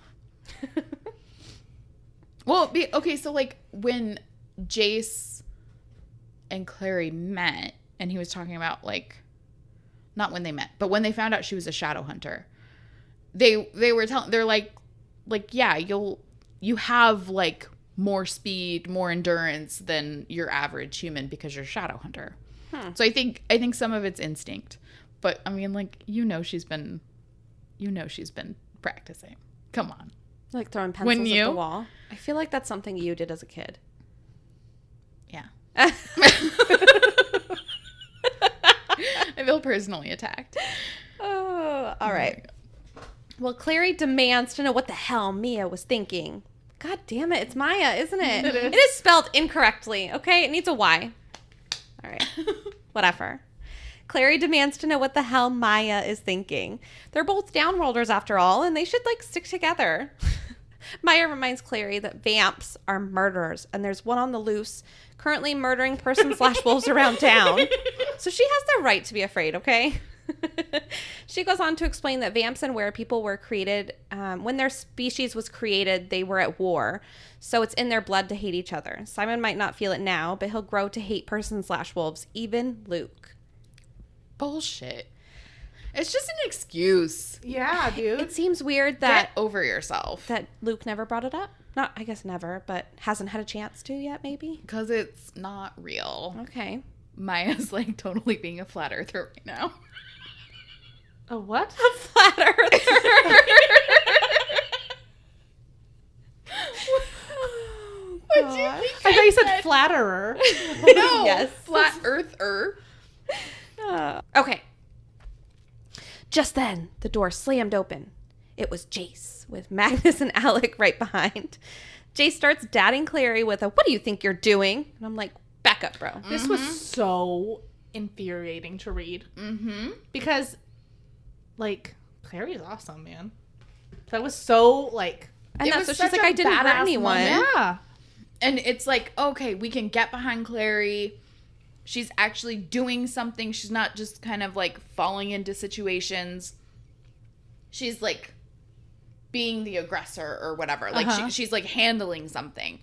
Well, okay, so like when Jace and Clary met, and he was talking about like, not when they met, but when they found out she was a Shadowhunter, they were they're like yeah, you have like more speed, more endurance than your average human because you're Shadowhunter. So I think some of it's instinct, but I mean, like, she's been practicing. Come on. Like throwing pencils When at you? the wall. I feel like that's something you did as a kid. Yeah. I feel personally attacked. Oh, all right. Well, Clary demands to know what the hell Mia was thinking. God damn it. It's Maya, isn't it? It is. It is spelled incorrectly, okay? It needs a Y. All right. Whatever. Clary demands to know what the hell Maya is thinking. They're both downworlders after all, and they should, like, stick together. Maya reminds Clary that vamps are murderers, and there's one on the loose currently murdering person/wolves around town. So she has the right to be afraid, okay? She goes on to explain that vamps and werepeople were created, when their species was created, they were at war. So it's in their blood to hate each other. Simon might not feel it now, but he'll grow to hate person/wolves, even Luke. Bullshit. It's just an excuse. Yeah, dude. It seems weird Get that over yourself. that Luke never brought it up. Not, I guess never, but hasn't had a chance to yet, maybe. Because it's not real. Okay. Maya's like totally being a flat earther right now. A what? A flat earther. What do you think I thought you said flatterer. No, Yes. flat earther. Okay. Just then, the door slammed open. It was Jace, with Magnus and Alec right behind. Jace starts dadding Clary with a, "What do you think you're doing?" And I'm like, back up, bro. This was so infuriating to read. Mm-hmm. Because, like, Clary is awesome, man. That was so, like... And It that's was what she's such like, a I didn't hurt badass anyone. moment. Yeah. And it's like, okay, we can get behind Clary. She's actually doing something. She's not just kind of like falling into situations. She's like being the aggressor or whatever. Like she's like handling something.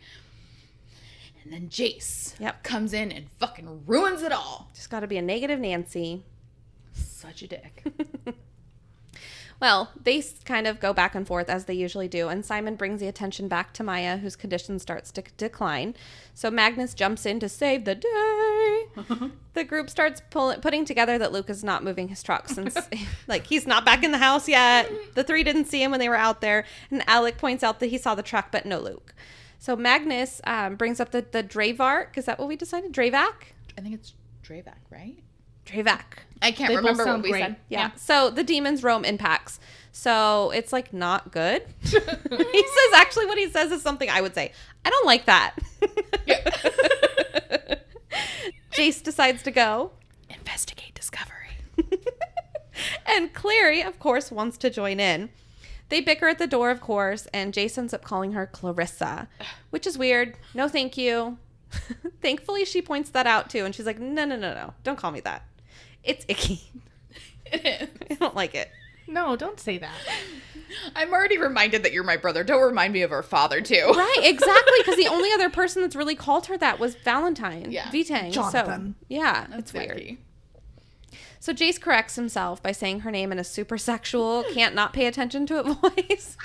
And then Jace comes in and fucking ruins it all. Just got to be a negative Nancy. Such a dick. Well, they kind of go back and forth as they usually do, and Simon brings the attention back to Maya, whose condition starts to decline. So Magnus jumps in to save the day. The group starts putting together that Luke is not moving his truck since, like, he's not back in the house yet. The three didn't see him when they were out there, and Alec points out that he saw the truck, but no Luke. So Magnus brings up the Dravark. Is that what we decided? Dravac? I think it's Dravac, right? Drevak. I can't They both remember what sound we great. said. Yeah. So the demons roam in packs. So it's like not good. He says actually what he says is something I would say. I don't like that. Jace decides to go. Investigate discovery. And Clary, of course, wants to join in. They bicker at the door, of course, and Jace ends up calling her Clarissa, which is weird. No, thank you. Thankfully, she points that out too, and she's like, no. Don't call me that. It's icky. I don't like it. No, don't say that. I'm already reminded that you're my brother. Don't remind me of our father, too. Right, exactly, because the only other person that's really called her that was Valentine. Yeah. Vitang. Jonathan. So, yeah, That's it's weird. wacky. So Jace corrects himself by saying her name in a super sexual, can't not pay attention to it voice.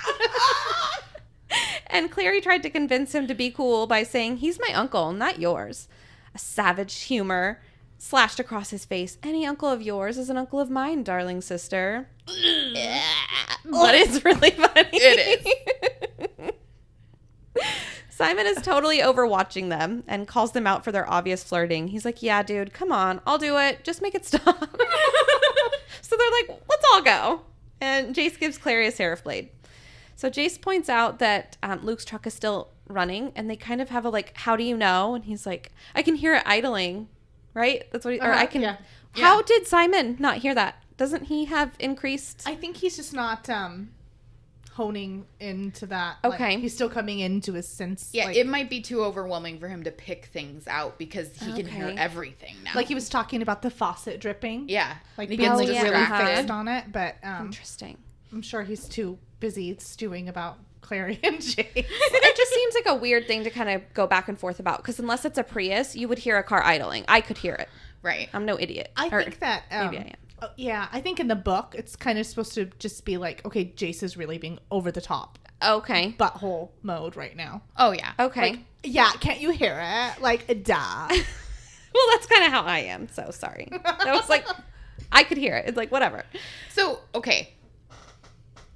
And Clary tried to convince him to be cool by saying, he's my uncle, not yours. A savage humor slashed across his face. Any uncle of yours is an uncle of mine, darling sister. But it's really funny. It is. Simon is totally overwatching them and calls them out for their obvious flirting. He's like, yeah, dude, come on. I'll do it. Just make it stop. So they're like, let's all go. And Jace gives Clary a seraph blade. So Jace points out that Luke's truck is still running, and they kind of have a like, how do you know? And he's like, I can hear it idling, right? That's what he, or I can. Yeah. How did Simon not hear that? Doesn't he have increased? I think he's just not honing into that. Okay. Like, he's still coming into his sense. Yeah, like, it might be too overwhelming for him to pick things out because he can hear Okay. everything now. like he was talking about the faucet dripping. yeah. Like he being gets Oh, like yeah. really distracted. fixed on it, but Interesting. I'm sure he's too busy stewing about Clary and Jace. It just seems like a weird thing to kind of go back and forth about, because unless it's a Prius, you would hear a car idling. I could hear it. Right. I'm no idiot. I Or think that maybe I am. yeah, I think in the book it's kind of supposed to just be like, okay, Jace is really being over the top Okay. butthole mode right now. Oh, yeah. Okay. Like, yeah, can't you hear it? Like, duh. Well, that's kind of how I am. So sorry. That was like, I could hear it. It's like, whatever. So, okay.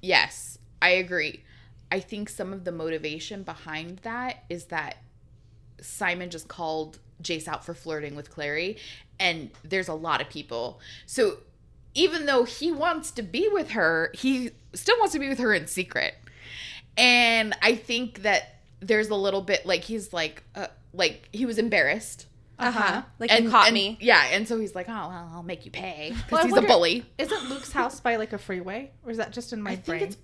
Yes, I agree. I think some of the motivation behind that is that Simon just called Jace out for flirting with Clary, and there's a lot of people. So even though he wants to be with her, he still wants to be with her in secret. And I think that there's a little bit like he's like he was embarrassed. Uh-huh. Like, you caught me. Yeah, and so he's like, oh, well, I'll make you pay. Because Well, I he's wonder- a bully. Isn't Luke's house by like a freeway? Or is that just in my I think brain? it's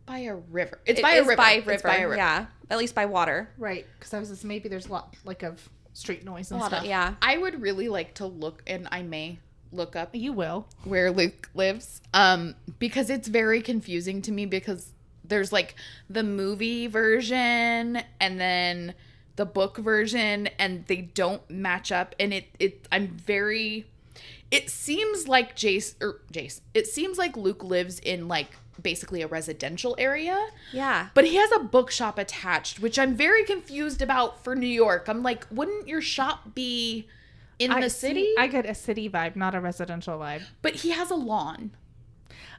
by a river. It's It by a is river. by It's river. by a river. Yeah. At least by water. Right, because I was just, maybe there's a lot like of street noise and A lot stuff. of, yeah. I would really like to look, and I may look up You will. where Luke lives, because it's very confusing to me because there's like the movie version and then the book version, and they don't match up, and it seems like it seems like Luke lives in like basically a residential area, Yeah. but he has a bookshop attached, which I'm very confused about for New York. I'm like, wouldn't your shop be in the city? I get a city vibe, not a residential vibe. But he has a lawn.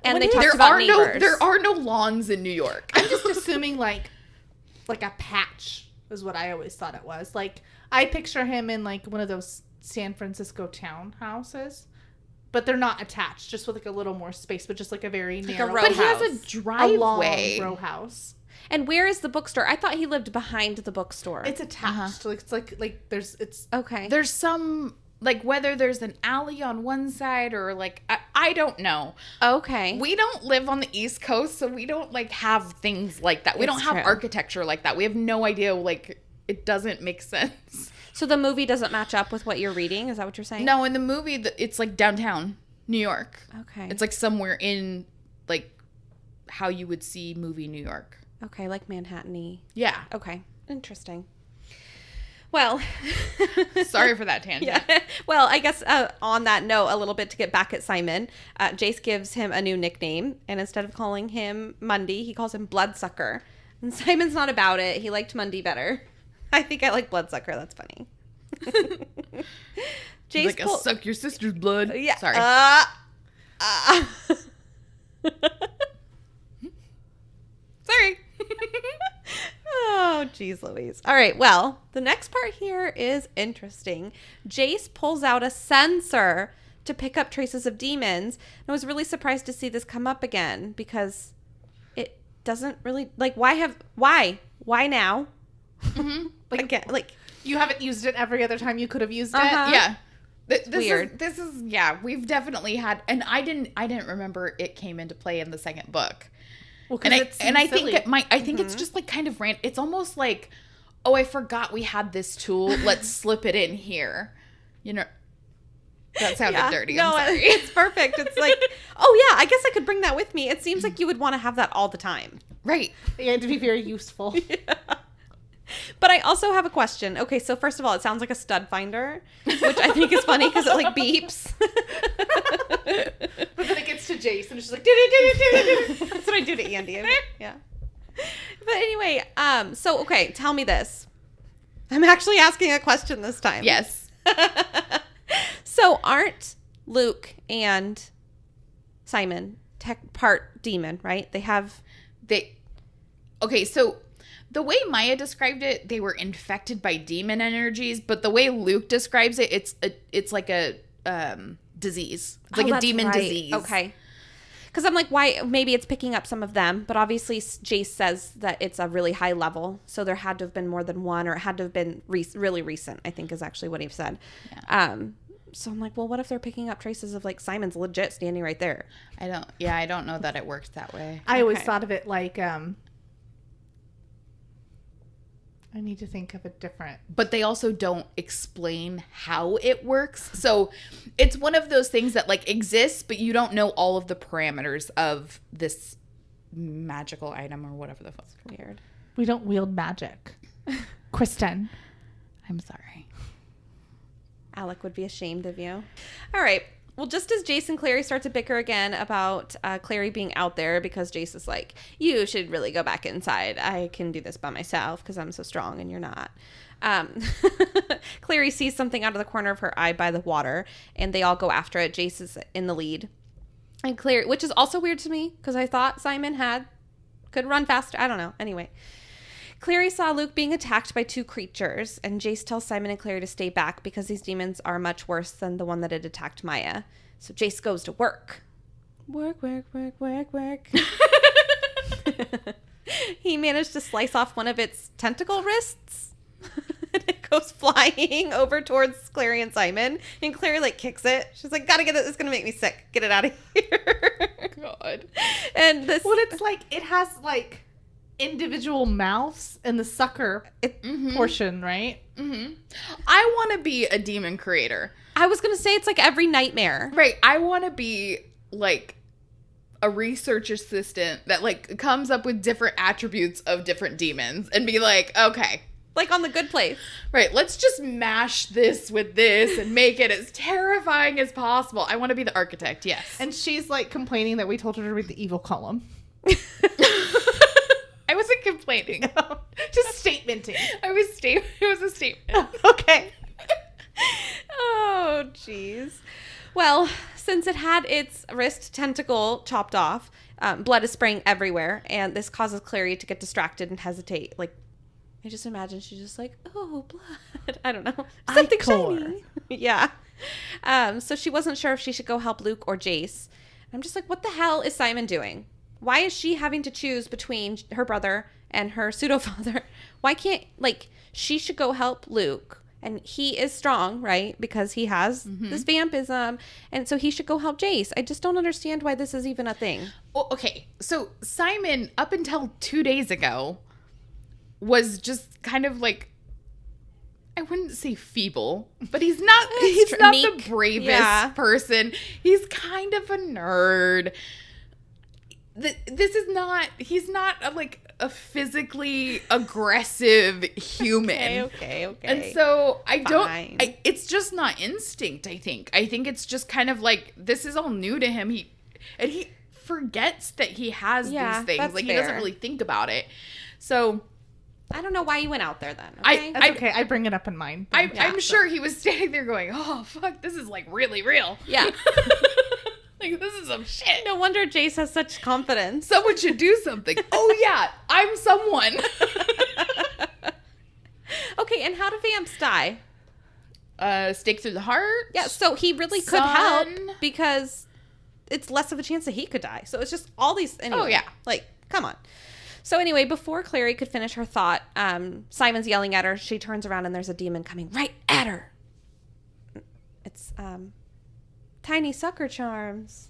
And they There talked about neighbors. There are no lawns in New York. I'm just assuming like a patch is what I always thought it was. Like, I picture him in like one of those San Francisco townhouses, but they're not attached, just with like a little more space, but just like a very like a narrow row But he has house. a a long driveway. row house. And where is the bookstore? I thought he lived behind the bookstore. It's attached. Like it's like there's okay. There's some, like, whether there's an alley on one side or like I don't know. Okay. We don't live on the East Coast, so we don't like have things like that. We It's don't have true. architecture like that. We have no idea. Like, it doesn't make sense. So the movie doesn't match up with what you're reading? Is that what you're saying? No, in the movie, it's like downtown New York. Okay. It's like somewhere in like how you would see movie New York. Okay, like Manhattan-y. Yeah. Okay. Interesting. Well, Sorry for that tangent. yeah. Well, I guess on that note, a little bit to get back at Simon, Jace gives him a new nickname, and instead of calling him Mundy, he calls him Bloodsucker. And Simon's not about it. He liked Mundy better. I think I like Bloodsucker. That's funny. Jace Like, I'll suck your sister's blood. Yeah. Sorry. Sorry. Oh, geez, Louise. All right. Well, the next part here is interesting. Jace pulls out a sensor to pick up traces of demons. And I was really surprised to see this come up again because it doesn't really like why now? Like, Again, like you haven't used it every other time you could have used Uh-huh. it. Yeah. Weird. This is yeah, we've definitely had, and I didn't remember it came into play in the second book. Well, And I silly. think it's just like kind of random. It's almost like, oh, I forgot we had this tool. Let's slip it in here. You know, that sounded dirty. No, I'm sorry. it's perfect. It's like, oh yeah, I guess I could bring that with me. It seems like you would want to have that all the time. Right. Yeah, to be very useful. But I also have a question. Okay, so first of all, it sounds like a stud finder, which I think is funny because it like beeps. But then it gets to Jace and it's just like, That's what I do to Andy. Yeah. But anyway, so okay, tell me this. I'm actually asking a question this time. Yes. So aren't Luke and Simon part demon, right? Okay, so the way Maya described it, they were infected by demon energies, but the way Luke describes it, it's like a disease. It's like a that's demon right. disease. Okay. Because I'm like, why? Maybe it's picking up some of them, but obviously Jace says that it's a really high level, so there had to have been more than one, or it had to have been really recent, I think is actually what he said. Yeah. So I'm like, well, what if they're picking up traces of like Simon's legit standing right there? I don't know that it works that way. I always Okay. thought of it like, I need to think of a different. But they also don't explain how it works. So it's one of those things that like exists, but you don't know all of the parameters of this magical item or whatever the fuck. Weird. We don't wield magic. Kristen. I'm sorry. Alec would be ashamed of you. All right. Well, just as Jace and Clary start to bicker again about Clary being out there because Jace is like, you should really go back inside. I can do this by myself because I'm so strong and you're not. Clary sees something out of the corner of her eye by the water and they all go after it. Jace is in the lead. And Clary, which is also weird to me because I thought Simon could run faster. I don't know. Anyway. Clary saw Luke being attacked by two creatures, and Jace tells Simon and Clary to stay back because these demons are much worse than the one that had attacked Maya. So Jace goes to work. Work. He managed to slice off one of its tentacle wrists. And it goes flying over towards Clary and Simon. And Clary, like, kicks it. She's like, gotta get it. It's gonna make me sick. Get it out of here. God. And this... Well, it's like, it has like individual mouths in the sucker portion, right? Mm-hmm. I want to be a demon creator. I was gonna say it's like every nightmare. Right. I want to be like a research assistant that like comes up with different attributes of different demons and be like, okay, Like on The Good Place. right, let's just mash this with this and make it as terrifying as possible. I want to be the architect, yes. And she's like complaining that we told her to read the evil column. I wasn't complaining. Just statementing. It was a statement. Okay. Oh, jeez. Well, since it had its wrist tentacle chopped off, blood is spraying everywhere, and this causes Clary to get distracted and hesitate. Like, I just imagine she's just like, oh, blood. I don't know. Something Icor. shiny. Yeah. So she wasn't sure if she should go help Luke or Jace. I'm just like, what the hell is Simon doing? Why is she having to choose between her brother and her pseudo-father? Why can't, like, she should go help Luke. And he is strong, right? Because he has this vampism. And so he should go help Jace. I just don't understand why this is even a thing. Well, okay, so Simon, up until 2 days ago, was just kind of like, I wouldn't say feeble, but he's not meek. the bravest Yeah. person. He's kind of a nerd. He's not a physically aggressive human. Okay. And so Fine. it's just not instinct, I think. I think it's just kind of like, this is all new to him. He forgets that he has Yeah, these things. that's Like, he doesn't fair. really think about it. So I don't know why you went out there then. Okay? That's okay. I bring it up in mine. I'm sure he was standing there going, oh, fuck, this is like really real. Yeah. Like, this is some shit. No wonder Jace has such confidence. Someone should do something. Oh, yeah, I'm someone. Okay, and how do vamps die? Stake through the heart. Yeah, so he really could help because it's less of a chance that he could die. So it's just all these. Anyway, Oh, yeah. Like, come on. So anyway, before Clary could finish her thought, Simon's yelling at her. She turns around and there's a demon coming right at her. It's tiny sucker charms.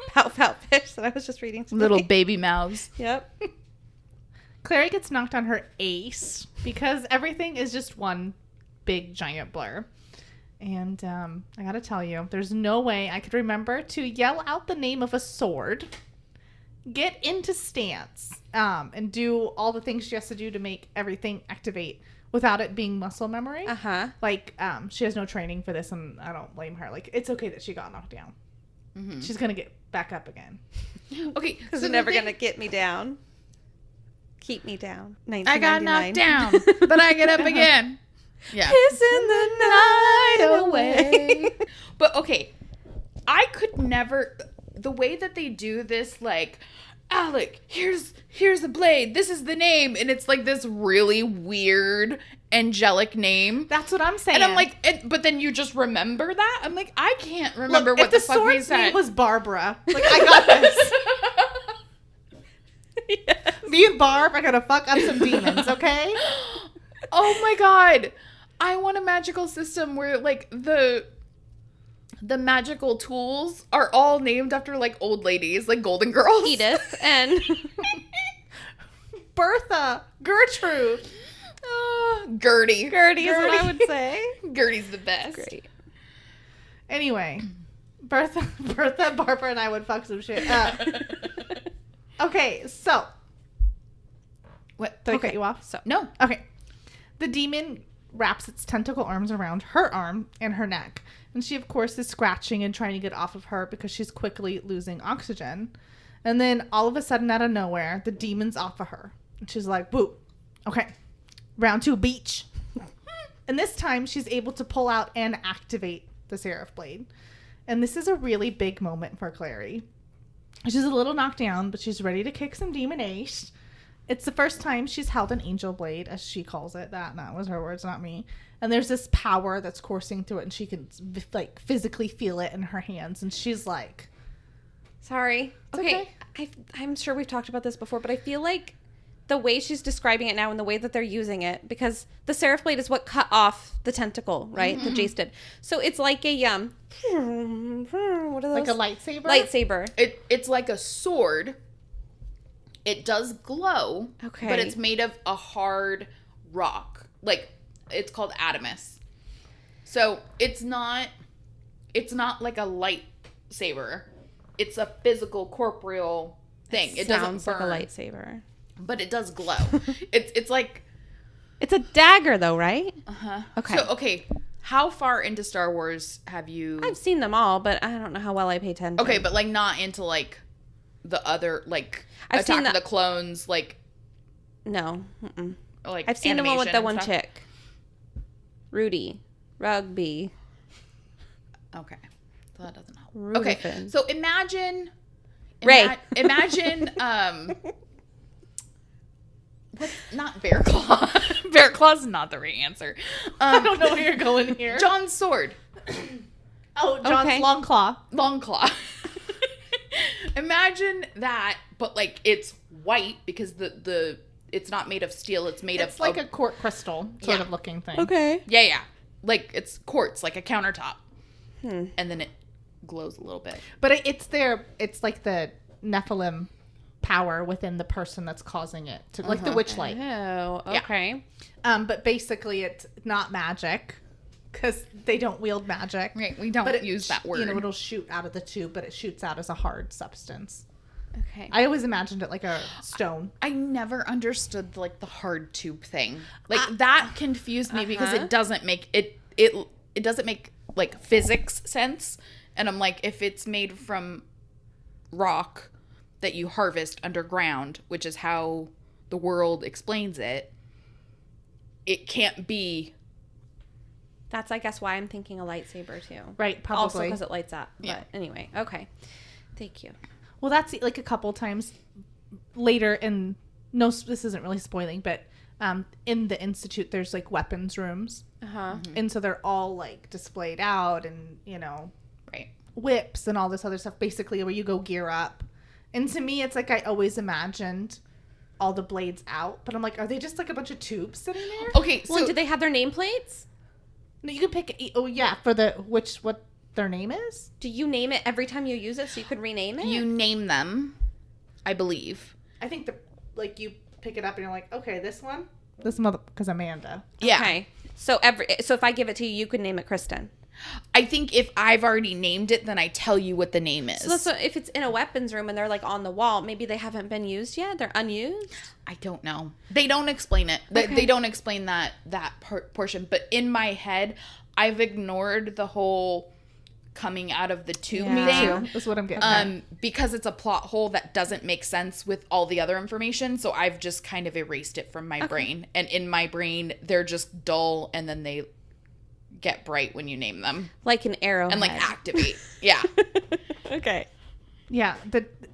Pout pout fish that I was just reading today. Little baby mouths. Yep. Clary gets knocked on her ace because everything is just one big giant blur. And I gotta tell you, there's no way I could remember to yell out the name of a sword, get into stance, and do all the things she has to do to make everything activate without it being muscle memory. Uh-huh. Like, she has no training for this, and I don't blame her. Like, it's okay that she got knocked down. Mm-hmm. She's gonna get back up again. Okay, Because they're never gonna get me down. Keep me down. I got knocked down, but I get up again. Yeah. Pissing the night away. But okay, I could never. The way that they do this, like, Alec, here's a blade. This is the name, and it's like this really weird angelic name. That's what I'm saying. And I'm like, but then you just remember that? I'm like, I can't remember Look, what if the the fuck we sword's said. name was Barbara, like, I got this. Yes. Me and Barb are gonna fuck up some demons, okay? Oh my god. I want a magical system where like the magical tools are all named after like old ladies, like Golden Girls. Edith and Bertha, Gertrude. Gertie. Gertie is what I would say. Gertie's the best. Great. Anyway, Bertha, Barbara, and I would fuck some shit up. Okay, so. What? Did I cut you off? So No. Okay. The demon wraps its tentacle arms around her arm and her neck. And she, of course, is scratching and trying to get off of her because she's quickly losing oxygen. And then all of a sudden, out of nowhere, the demon's off of her. And she's like, boo. Okay. Round 2, beach. And this time, she's able to pull out and activate the Seraph Blade. And this is a really big moment for Clary. She's a little knocked down, but she's ready to kick some demon ace. It's the first time she's held an angel blade, as she calls it. That was her words, not me. And there's this power that's coursing through it, and she can like physically feel it in her hands. And she's like, sorry. Okay. I'm sure we've talked about this before, but I feel like the way she's describing it now and the way that they're using it, because the Seraph Blade is what cut off the tentacle, right? Mm-hmm. The Jace did. So it's like a what are those? like a lightsaber? Lightsaber. It's like a sword. It does glow. Okay. But it's made of a hard rock. Like, it's called adamus. So it's not like a lightsaber. It's a physical, corporeal thing. It sounds doesn't burn. like a lightsaber. But it does glow. It's like... It's a dagger, though, right? Uh-huh. Okay. So, okay, how far into Star Wars have you... I've seen them all, but I don't know how well I pay attention. Okay, but, like, not into, like, the other, like, I've Attack seen of the Clones, like... No. Mm-mm. Like I've seen the one with the one stuff? chick. Rudy. Rugby. Okay. So that doesn't help. Rudy Okay, Finn. so imagine... Ray. Imagine, not Bear Claw. Bear Claw's not the right answer. I don't know where you're going here. John's sword. Oh, John's Okay. long claw. Long Claw. Imagine that, but like it's white because the it's not made of steel. It's made It's of like a quart crystal sort Yeah. of looking thing. Okay. yeah. Like it's quartz, like a countertop, and then it glows a little bit. But it's like the Nephilim power within the person that's causing it to, like the witch light. Oh, okay. But basically it's not magic because they don't wield magic. Right, we don't But it, use that word. You know, it'll shoot out of the tube, but it shoots out as a hard substance. Okay. I always imagined it like a stone. I never understood like the hard tube thing. Like that confused me because it doesn't make it doesn't make like physics sense. And I'm like, if it's made from rock that you harvest underground, which is how the world explains it, it can't be. That's, I guess, why I'm thinking a lightsaber, too. Right, probably. Also because it lights up. Yeah. But anyway, okay. Thank you. Well, that's like a couple times later in, no, this isn't really spoiling, but in the Institute, there's like weapons rooms. Uh-huh. And so they're all like displayed out and, Right. whips and all this other stuff, basically, where you go gear up. And to me, it's like I always imagined all the blades out. But I'm like, are they just like a bunch of tubes sitting there? Okay, so Well, did they have their nameplates? No, you can pick, oh yeah, for what their name is? Do you name it every time you use it so you could rename it? you name them, I believe. I think you pick it up and you're like, okay, this one? This mother, because Amanda. Yeah. Okay. So if I give it to you, you could name it Kristen. I think if I've already named it, then I tell you what the name is. So that's what, if it's in a weapons room and they're like on the wall, maybe they haven't been used yet. They're unused. I don't know. They don't explain it. Okay. They don't explain that portion. But in my head, I've ignored the whole coming out of the tube Yeah. Me thing. too. That's what I'm getting. Because it's a plot hole that doesn't make sense with all the other information. So I've just kind of erased it from my brain. And in my brain, they're just dull and then they get bright when you name them. Like an arrow. And like activate. Yeah. Okay. Yeah,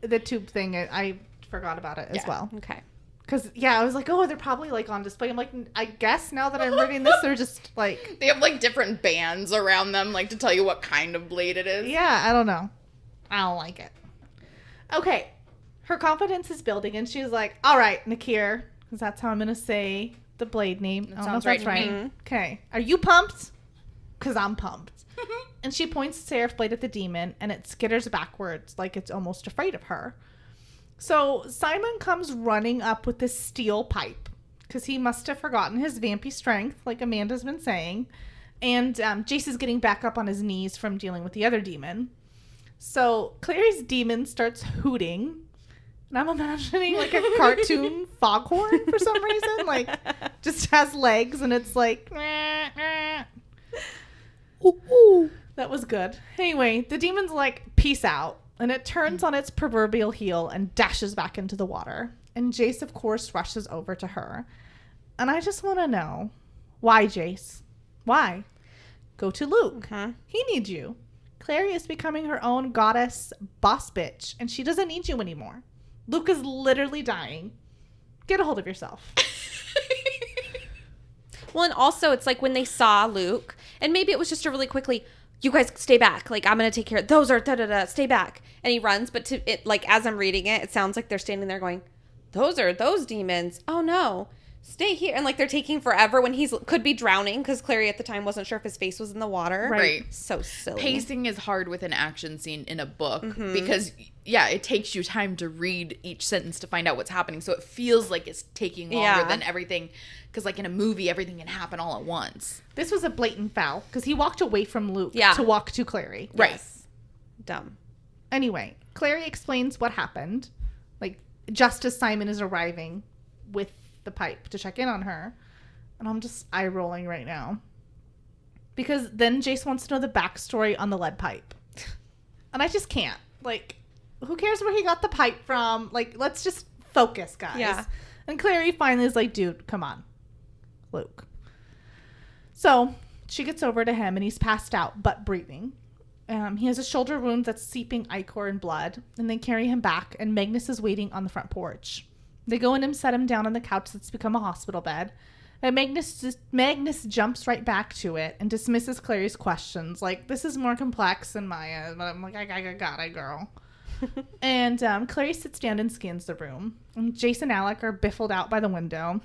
the tube thing, I forgot about it as well. Okay. Because, I was like, oh, they're probably, like, on display. I'm like, I guess now that I'm reading this, they're just, like... They have like different bands around them, like to tell you what kind of blade it is. Yeah, I don't know. I don't like it. Okay. Her confidence is building, and she's like, all right, Nakir, because that's how I'm going to say the blade name. I don't know if sounds right that's to right. me. Okay. Are you pumped? Because I'm pumped. And she points the seraph blade at the demon, and it skitters backwards like it's almost afraid of her. So Simon comes running up with this steel pipe because he must have forgotten his vampy strength, like Amanda's been saying. And Jace is getting back up on his knees from dealing with the other demon. So Clary's demon starts hooting. And I'm imagining like a cartoon foghorn for some reason. Like, just has legs and it's like... "Meh, meh." That was good. Anyway, the demon's like, peace out. And it turns on its proverbial heel and dashes back into the water. And Jace, of course, rushes over to her. And I just want to know, why, Jace? Why? Go to Luke. He needs you. Clary is becoming her own goddess boss bitch, and she doesn't need you anymore. Luke is literally dying. Get a hold of yourself. Well, and also it's like when they saw Luke, and maybe it was just a really quickly, you guys stay back. Like, I'm going to take care of those are da-da-da, stay back. And he runs, but to it, like, as I'm reading it, it sounds like they're standing there going, those are those demons. Oh no, stay here. And like, they're taking forever when he's could be drowning because Clary at the time wasn't sure if his face was in the water. Right. So silly. Pacing is hard with an action scene in a book because, it takes you time to read each sentence to find out what's happening. So it feels like it's taking longer than everything. Because, like, in a movie, everything can happen all at once. This was a blatant foul because he walked away from Luke to walk to Clary. Right. Yes. Dumb. Anyway, Clary explains what happened, like, just as Simon is arriving with the pipe to check in on her. And I'm just eye-rolling right now. Because then Jace wants to know the backstory on the lead pipe. And I just can't. Like, who cares where he got the pipe from? Like, let's just focus, guys. Yeah. And Clary finally is like, dude, come on. Luke. So she gets over to him and he's passed out but breathing. He has a shoulder wound that's seeping ichor and blood, and they carry him back, and Magnus is waiting on the front porch. They go in and set him down on the couch that's become a hospital bed, and Magnus jumps right back to it and dismisses Clary's questions like, this is more complex than Maya. But I'm like, I got it, girl. And Clary sits down and scans the room, and Jace and Alec are biffled out by the window.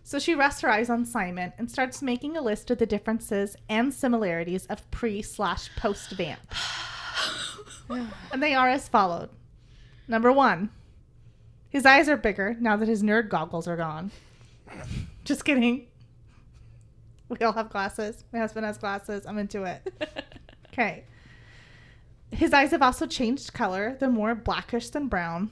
So she rests her eyes on Simon and starts making a list of the differences and similarities of pre/post-vamp. And they are as followed. Number 1, his eyes are bigger now that his nerd goggles are gone. Just kidding. We all have glasses. My husband has glasses. I'm into it. Okay. His eyes have also changed color. They're more blackish than brown.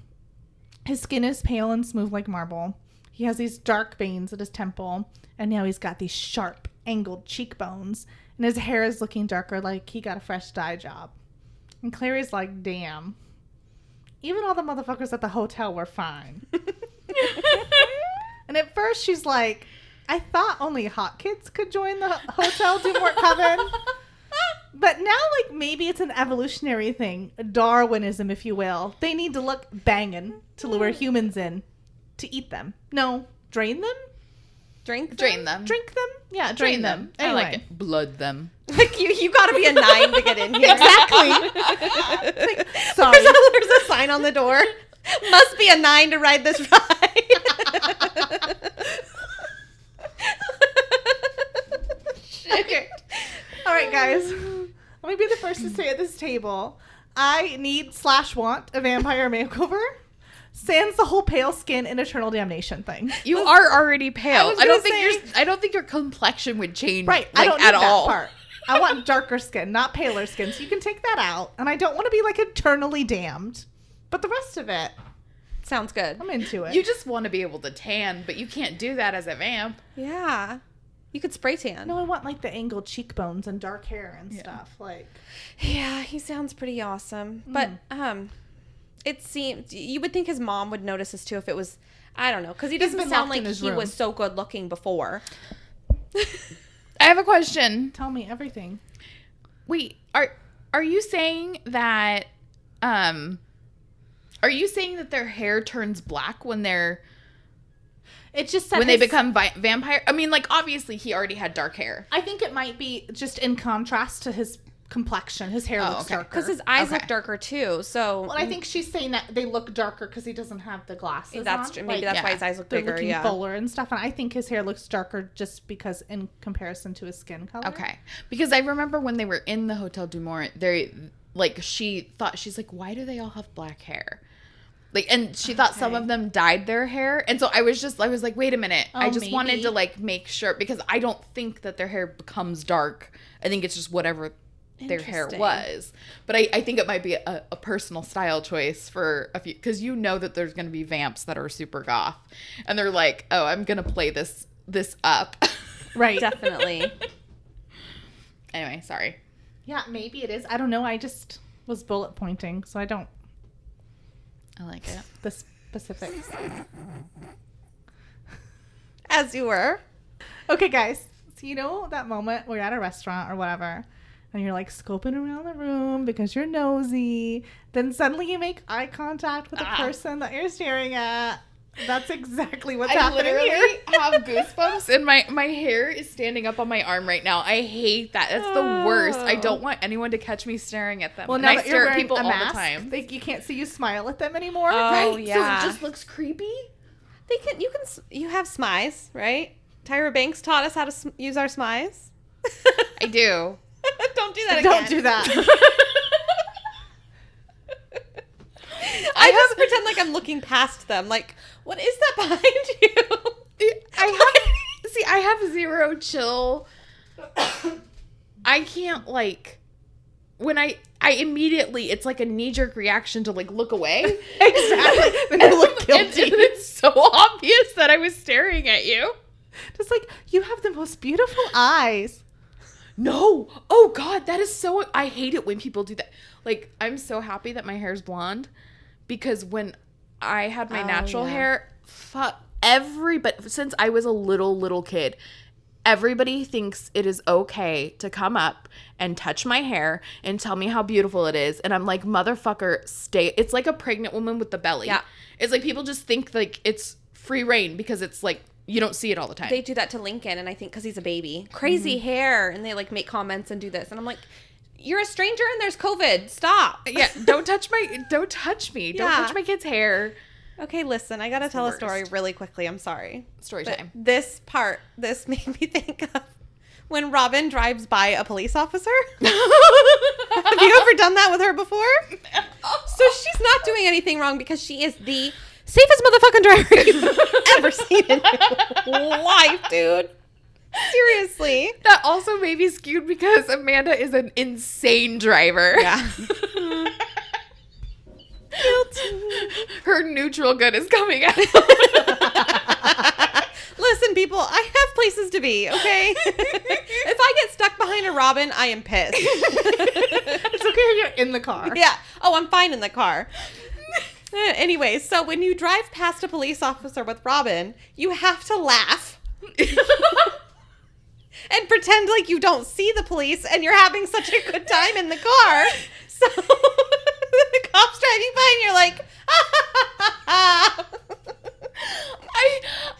His skin is pale and smooth like marble. He has these dark veins at his temple, and now he's got these sharp, angled cheekbones, and his hair is looking darker like he got a fresh dye job. And Clary's like, damn. Even all the motherfuckers at the hotel were fine. And at first she's like, I thought only hot kids could join the hotel Doomwork Coven. But now, like, maybe it's an evolutionary thing. Darwinism, if you will. They need to look banging to lure humans in. To eat them. No, drain them? Drink them? Drain them. Drink them? Yeah, drain them. Anyway. I like it. Blood them. Like you got to be a 9 to get in here. Exactly. Sorry. There's a sign on the door. Must be a 9 to ride this ride. Okay. All right, guys. Let me be the first to say at this table, I need/want a vampire makeover. Sans the whole pale skin and eternal damnation thing. You are already pale. I don't gonna think your complexion would change Right. like, I don't need at that all. part. I want darker skin, not paler skin. So you can take that out. And I don't want to be like eternally damned. But the rest of it, Sounds good. I'm into it. You just want to be able to tan, but you can't do that as a vamp. Yeah. You could spray tan. No, I want like the angled cheekbones and dark hair and stuff. Like, Yeah, he sounds pretty awesome. But it seems you would think his mom would notice this too if it was, I don't know, because he He's doesn't been sound locked in like his he room. was so good looking before. I have a question. tell me everything. Wait, are you saying that their hair turns black when they're It just said when they become vampire? I mean, like obviously he already had dark hair. I think it might be just in contrast to his complexion. His hair looks okay. darker. Because his eyes Okay. look darker too. So Well, I think she's saying that they look darker because he doesn't have the glasses that's on. true. Maybe Like, that's why his eyes look they're bigger. looking Yeah. fuller and stuff. And I think his hair looks darker just because in comparison to his skin color. Okay, because I remember when they were in the Hotel du Mont, she's like, why do they all have black hair? Like, and she thought some of them dyed their hair. And so I was like, wait a minute. I just wanted maybe. to like make sure, because I don't think that their hair becomes dark. I think it's just whatever their hair Interesting. was. But I think it might be a personal style choice for a few, because you know that there's going to be vamps that are super goth. And they're like, oh, I'm going to play this up. Right. Definitely. Anyway, sorry. Yeah, maybe it is. I don't know. I just was bullet pointing, so I don't I like it. the specifics. As you were. Okay, guys. So you know that moment where you're at a restaurant or whatever, and you're like scoping around the room because you're nosy. Then suddenly you make eye contact with the person that you're staring at. That's exactly what's I happening literally here. have goosebumps, and my hair is standing up on my arm right now. I hate that. That's the worst. I don't want anyone to catch me staring at them. Well, and now I that stare you're at wearing people a all mask, the time. you can't see you smile at them anymore. Oh, Right? yeah. So it just looks creepy. You have smize, right? Tyra Banks taught us how to use our smize. I do. Don't do that again. Don't do that. I just pretend like I'm looking past them. Like, what is that behind you? I have zero chill. I can't like when I immediately, it's like a knee-jerk reaction to like look away. Exactly. Then you look guilty. And it's so obvious that I was staring at you. Just like, you have the most beautiful eyes. No. Oh God, that is so, I hate it when people do that. Like, I'm so happy that my hair's blonde, because when I had my natural hair, but since I was a little kid, everybody thinks it is okay to come up and touch my hair and tell me how beautiful it is. And I'm like, motherfucker, stay. It's like a pregnant woman with the belly. Yeah. It's like people just think like it's free reign because it's like, you don't see it all the time. They do that to Lincoln, and I think because he's a baby. Crazy hair. And they like make comments and do this. And I'm like, you're a stranger and there's COVID. Stop. Yeah, don't touch me. Don't Yeah. touch my kid's hair. Okay, listen, I got to tell a worst. story really quickly. I'm sorry. Story But time. this made me think of when Robin drives by a police officer. Have you ever done that with her before? So she's not doing anything wrong because she is the safest motherfucking driver you've ever seen in your life, dude. Seriously. That also may be skewed because Amanda is an insane driver. Yeah. Her neutral good is coming out. Listen, people, I have places to be, okay? If I get stuck behind a Robin, I am pissed. It's okay if you're in the car. Yeah. Oh, I'm fine in the car. Anyway, so when you drive past a police officer with Robin, you have to laugh. And pretend like you don't see the police and you're having such a good time in the car. So the cop's driving by and you're like,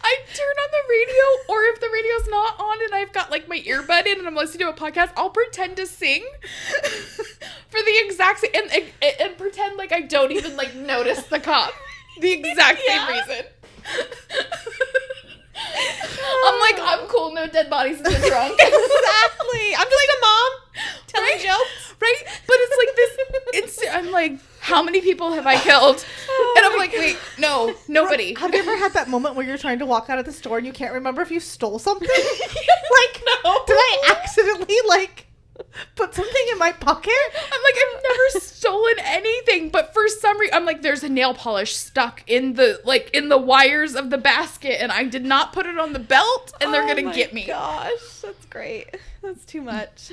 I turn on the radio, or if the in and I'm listening to a podcast, I'll pretend to sing for the exact same, and pretend like I don't even like notice the cop. The exact same reason. I'm like, I'm cool, no dead bodies in the trunk. Exactly. I'm just a mom telling jokes. Right? But it's this I'm like, how many people have I killed? And I'm like, wait, no, nobody. Have you ever had that moment where you're trying to walk out of the store and you can't remember if you stole something? Like, No. did I accidentally, like, put something in my pocket? I'm like, I've never stolen anything, but for some reason, I'm like, there's a nail polish stuck in the wires of the basket, and I did not put it on the belt, and they're gonna get me. Gosh, that's great. That's too much.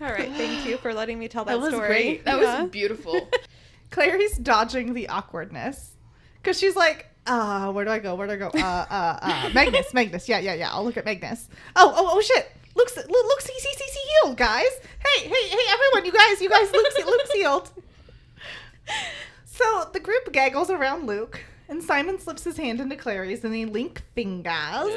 All right, thank you for letting me tell that was story. great. That Yeah. was beautiful. Clary's dodging the awkwardness. Because she's like, where do I go? Magnus. Yeah. I'll look at Magnus. Oh, shit. Luke's healed, guys. Hey, everyone. You guys, Luke's healed. So the group gaggles around Luke, and Simon slips his hand into Clary's, and they link fingers.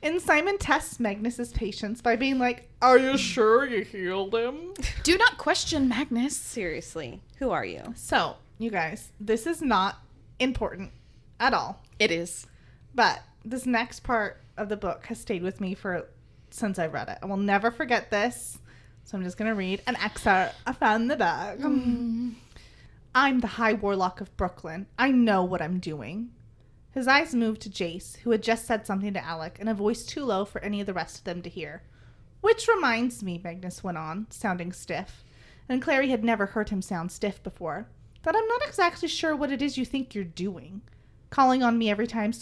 And Simon tests Magnus's patience by being like, "Are you sure you healed him?" Do not question Magnus. Seriously, who are you? So, you guys, this is not important at all. It is. But this next part of the book has stayed with me since I've read it. I will never forget this. So I'm just going to read an excerpt from the book. I'm the High Warlock of Brooklyn. I know what I'm doing. His eyes moved to Jace, who had just said something to Alec in a voice too low for any of the rest of them to hear. Which reminds me, Magnus went on, sounding stiff. And Clary had never heard him sound stiff before. That I'm not exactly sure what it is you think you're doing. Calling on me every time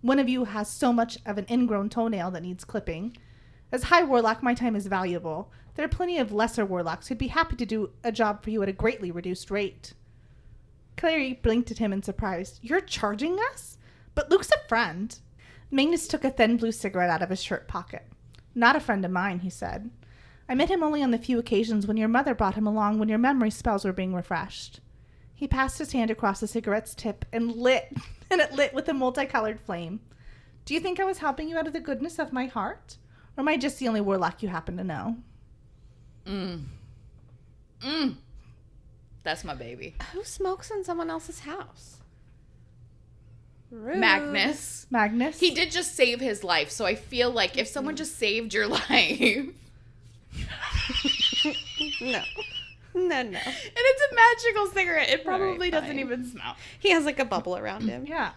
one of you has so much of an ingrown toenail that needs clipping. As High Warlock, my time is valuable. There are plenty of lesser warlocks who'd be happy to do a job for you at a greatly reduced rate. Clary blinked at him in surprise. You're charging us? But Luke's a friend. Magnus took a thin blue cigarette out of his shirt pocket. Not a friend of mine, he said. I met him only on the few occasions when your mother brought him along when your memory spells were being refreshed. He passed his hand across the cigarette's tip and it lit with a multicolored flame. Do you think I was helping you out of the goodness of my heart? Or am I just the only warlock you happen to know? That's my baby. Who smokes in someone else's house? Rude. Magnus. He He did just save his life, so I feel like if someone just saved your life... No. And it's a magical cigarette. It probably Alright, doesn't fine. even smell. He has like a bubble around him. Yeah.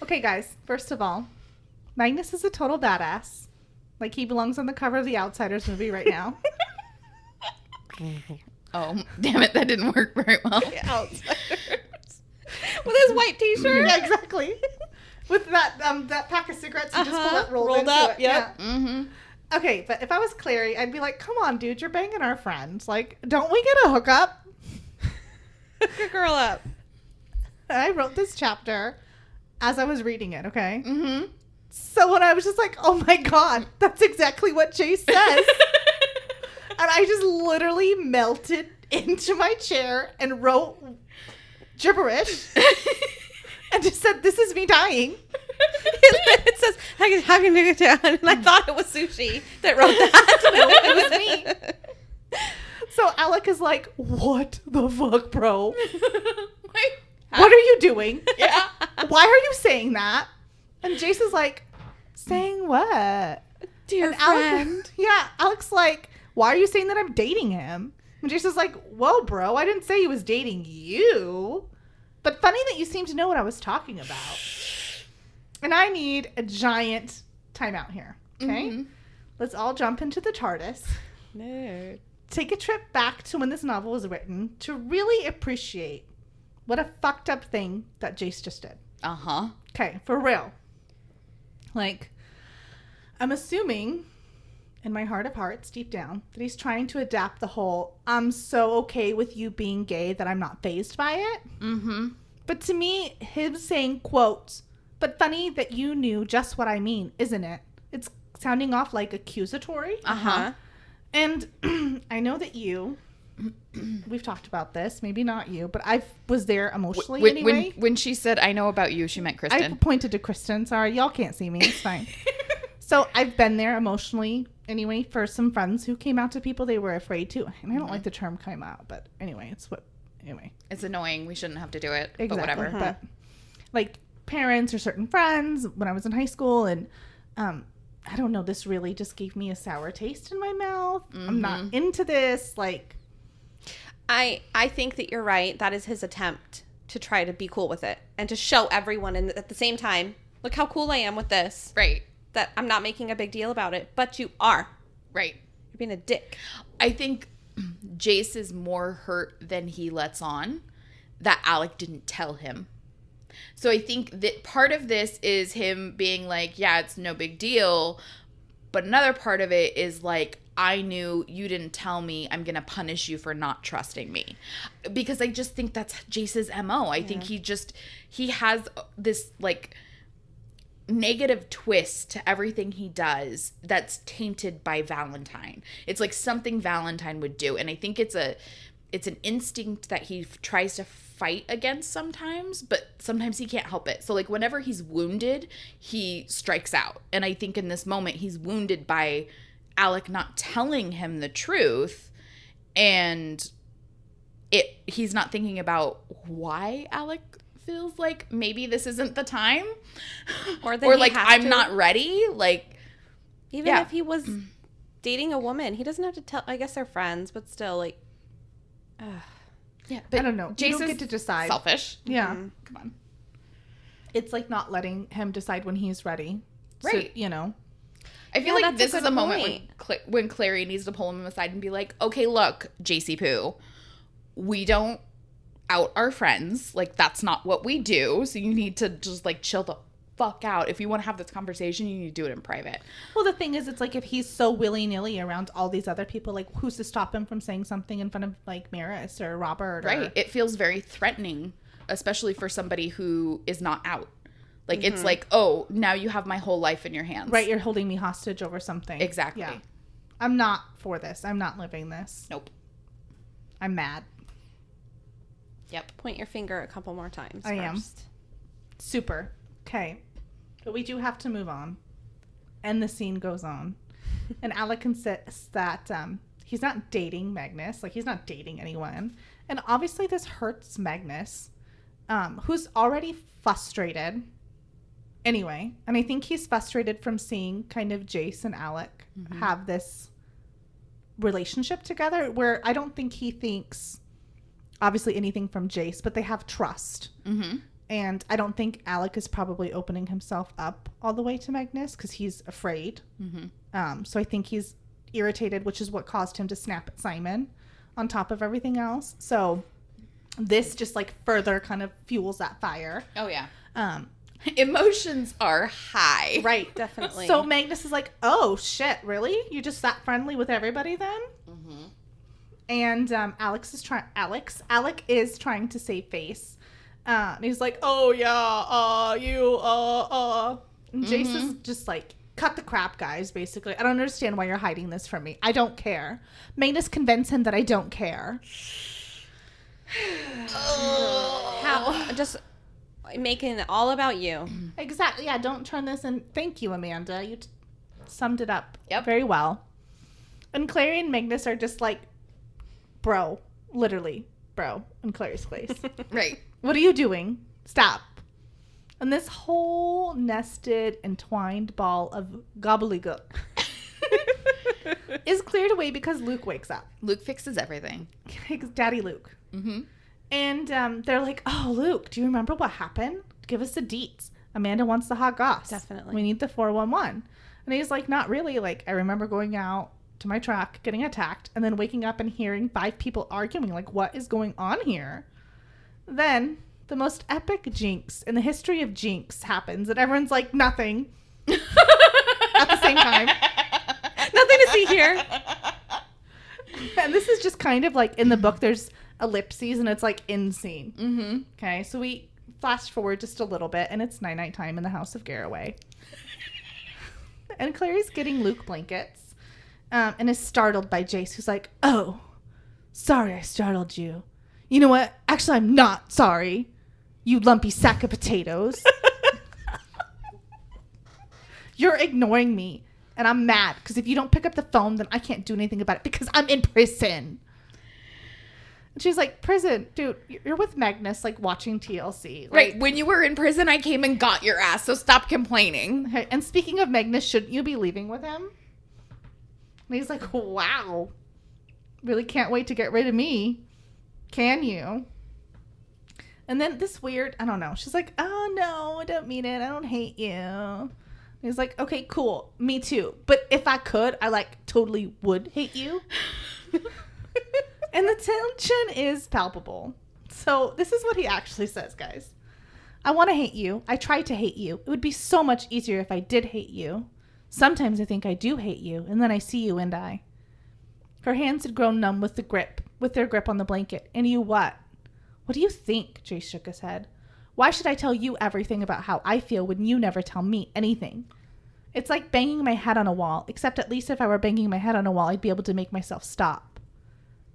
Okay, guys. First of all, Magnus is a total badass. Like, he belongs on the cover of the Outsiders movie right now. Oh, damn it. That didn't work very well. Outsiders. With his white t-shirt. Yeah, exactly. With that pack of cigarettes you just pulled out rolled into up, it. yep. Yeah. Mm-hmm. Okay, but if I was Clary, I'd be like, come on, dude, you're banging our friend. Like, don't we get a hookup? Hook a girl up. I wrote this chapter as I was reading it, okay? Mm-hmm. So when I was just like, oh my God, that's exactly what Jace says. And I just literally melted into my chair and wrote gibberish and just said, this is me dying. It says, how can you get down? And I thought it was Sushi that wrote that. No, it was me. So Alec is like, what the fuck, bro? Wait. What are you doing? Yeah. Why are you saying that? And Jace is like, saying what? Dear And Alec, friend. yeah, Alec's like, why are you saying that I'm dating him? And Jace is like, whoa, bro, I didn't say he was dating you. But funny that you seem to know what I was talking about. And I need a giant timeout here, okay? Mm-hmm. Let's all jump into the TARDIS. No. Take a trip back to when this novel was written to really appreciate what a fucked up thing that Jace just did. Uh-huh. Okay, for real. Like, I'm assuming in my heart of hearts, deep down, that he's trying to adapt the whole, I'm so okay with you being gay that I'm not fazed by it. Mm-hmm. But to me, him saying, quote, but funny that you knew just what I mean, isn't it? It's sounding off like accusatory. Uh-huh. And I know that we've talked about this, maybe not you, but I was there emotionally anyway. When she said, I know about you, she meant I Kristen. pointed to Kristen. Sorry, y'all can't see me. It's fine. So I've been there emotionally anyway for some friends who came out to people they were afraid to. And I don't like the term came out, but anyway, It's annoying. We shouldn't have to do it, exactly. but whatever. But like parents or certain friends when I was in high school, and I don't know, this really just gave me a sour taste in my mouth. I'm not into this. Like, I think that you're right. That is his attempt to try to be cool with it and to show everyone at the same time, look how cool I am with this. Right. That I'm not making a big deal about it, but you are. Right. You're being a dick. I think Jace is more hurt than he lets on that Alec didn't tell him. So I think that part of this is him being like, yeah, it's no big deal. But another part of it is like, I knew you didn't tell me, I'm going to punish you for not trusting me. Because I just think that's Jace's MO. I think he has this like negative twist to everything he does that's tainted by Valentine. It's like something Valentine would do. And I think it's an instinct that he tries to fight against sometimes, but sometimes he can't help it. So like whenever he's wounded, he strikes out. And I think in this moment he's wounded by Alec not telling him the truth, and he's not thinking about why Alec feels like maybe this isn't the time, or like I'm not ready. Like even if he was dating a woman, he doesn't have to tell. I guess they're friends, but still, like, yeah. But I don't know. Jason's you don't get to decide. Selfish. Yeah. Come on. It's like not letting him decide when he's ready. Right. So, you know. I feel like this is a moment when Clary needs to pull him aside and be like, okay, look, JC Poo, we don't out our friends. Like, that's not what we do. So you need to just, like, chill the fuck out. If you want to have this conversation, you need to do it in private. Well, the thing is, it's like if he's so willy-nilly around all these other people, like, who's to stop him from saying something in front of, like, Maris or Robert? Right. It feels very threatening, especially for somebody who is not out. Like, it's like, oh, now you have my whole life in your hands. Right, you're holding me hostage over something. Exactly. Yeah. I'm not for this. I'm not living this. Nope. I'm mad. Yep. Point your finger a couple more times. I am. Super. Okay. But we do have to move on. And the scene goes on. And Alec insists that he's not dating Magnus. Like, he's not dating anyone. And obviously this hurts Magnus, who's already frustrated. Anyway, and I think he's frustrated from seeing kind of Jace and Alec have this relationship together where I don't think he thinks, obviously, anything from Jace, but they have trust. Mm-hmm. And I don't think Alec is probably opening himself up all the way to Magnus because he's afraid. Mm-hmm. So I think he's irritated, which is what caused him to snap at Simon on top of everything else. So this just like further kind of fuels that fire. Oh, yeah. Emotions are high. Right, definitely. So Magnus is like, oh, shit, really? You're just that friendly with everybody then? Mm-hmm. And Alec is trying to save face. And he's like, oh, yeah, And Jace is just like, cut the crap, guys, basically. I don't understand why you're hiding this from me. I don't care. Magnus convinced him that I don't care. How? Just making it all about you. Exactly. Yeah, don't turn this in. Thank you, Amanda. You summed it up very well. And Clary and Magnus are just like, bro. Literally, bro. In Clary's place. Right. What are you doing? Stop. And this whole nested, entwined ball of gobbledygook is cleared away because Luke wakes up. Luke fixes everything. Daddy Luke. Mm-hmm. And they're like, oh, Luke, do you remember what happened? Give us the deets. Amanda wants the hot goss. Definitely. We need the 411. And he's like, not really. Like, I remember going out to my truck, getting attacked, and then waking up and hearing 5 people arguing. Like, what is going on here? Then the most epic jinx in the history of jinx happens, and everyone's like, nothing. At the same time. Nothing to see here. And this is just kind of like in the book, there's ellipses, and it's like in scene. Mm-hmm. Okay, so we flash forward just a little bit, and it's night time in the house of Garraway. And Clary's getting Luke blankets, and is startled by Jace, who's like, oh, sorry I startled you. You know what? Actually, I'm not sorry. You lumpy sack of potatoes. You're ignoring me. And I'm mad because if you don't pick up the phone, then I can't do anything about it because I'm in prison. And she's like, prison? Dude, you're with Magnus, like, watching TLC. Like, Right. When you were in prison, I came and got your ass, so stop complaining. okay, and speaking of Magnus, shouldn't you be leaving with him? And he's like, wow. Really can't wait to get rid of me. Can you? And then this weird, I don't know. She's like, oh, no, I don't mean it. I don't hate you. And he's like, okay, cool. Me too. But if I could, I, like, totally would hate you. And the tension is palpable. So this is what he actually says, guys. I want to hate you. I try to hate you. It would be so much easier if I did hate you. Sometimes I think I do hate you, and then I see you and I. Her hands had grown numb with their grip on the blanket. And you what? What do you think? Jace shook his head. Why should I tell you everything about how I feel when you never tell me anything? It's like banging my head on a wall, except at least if I were banging my head on a wall, I'd be able to make myself stop.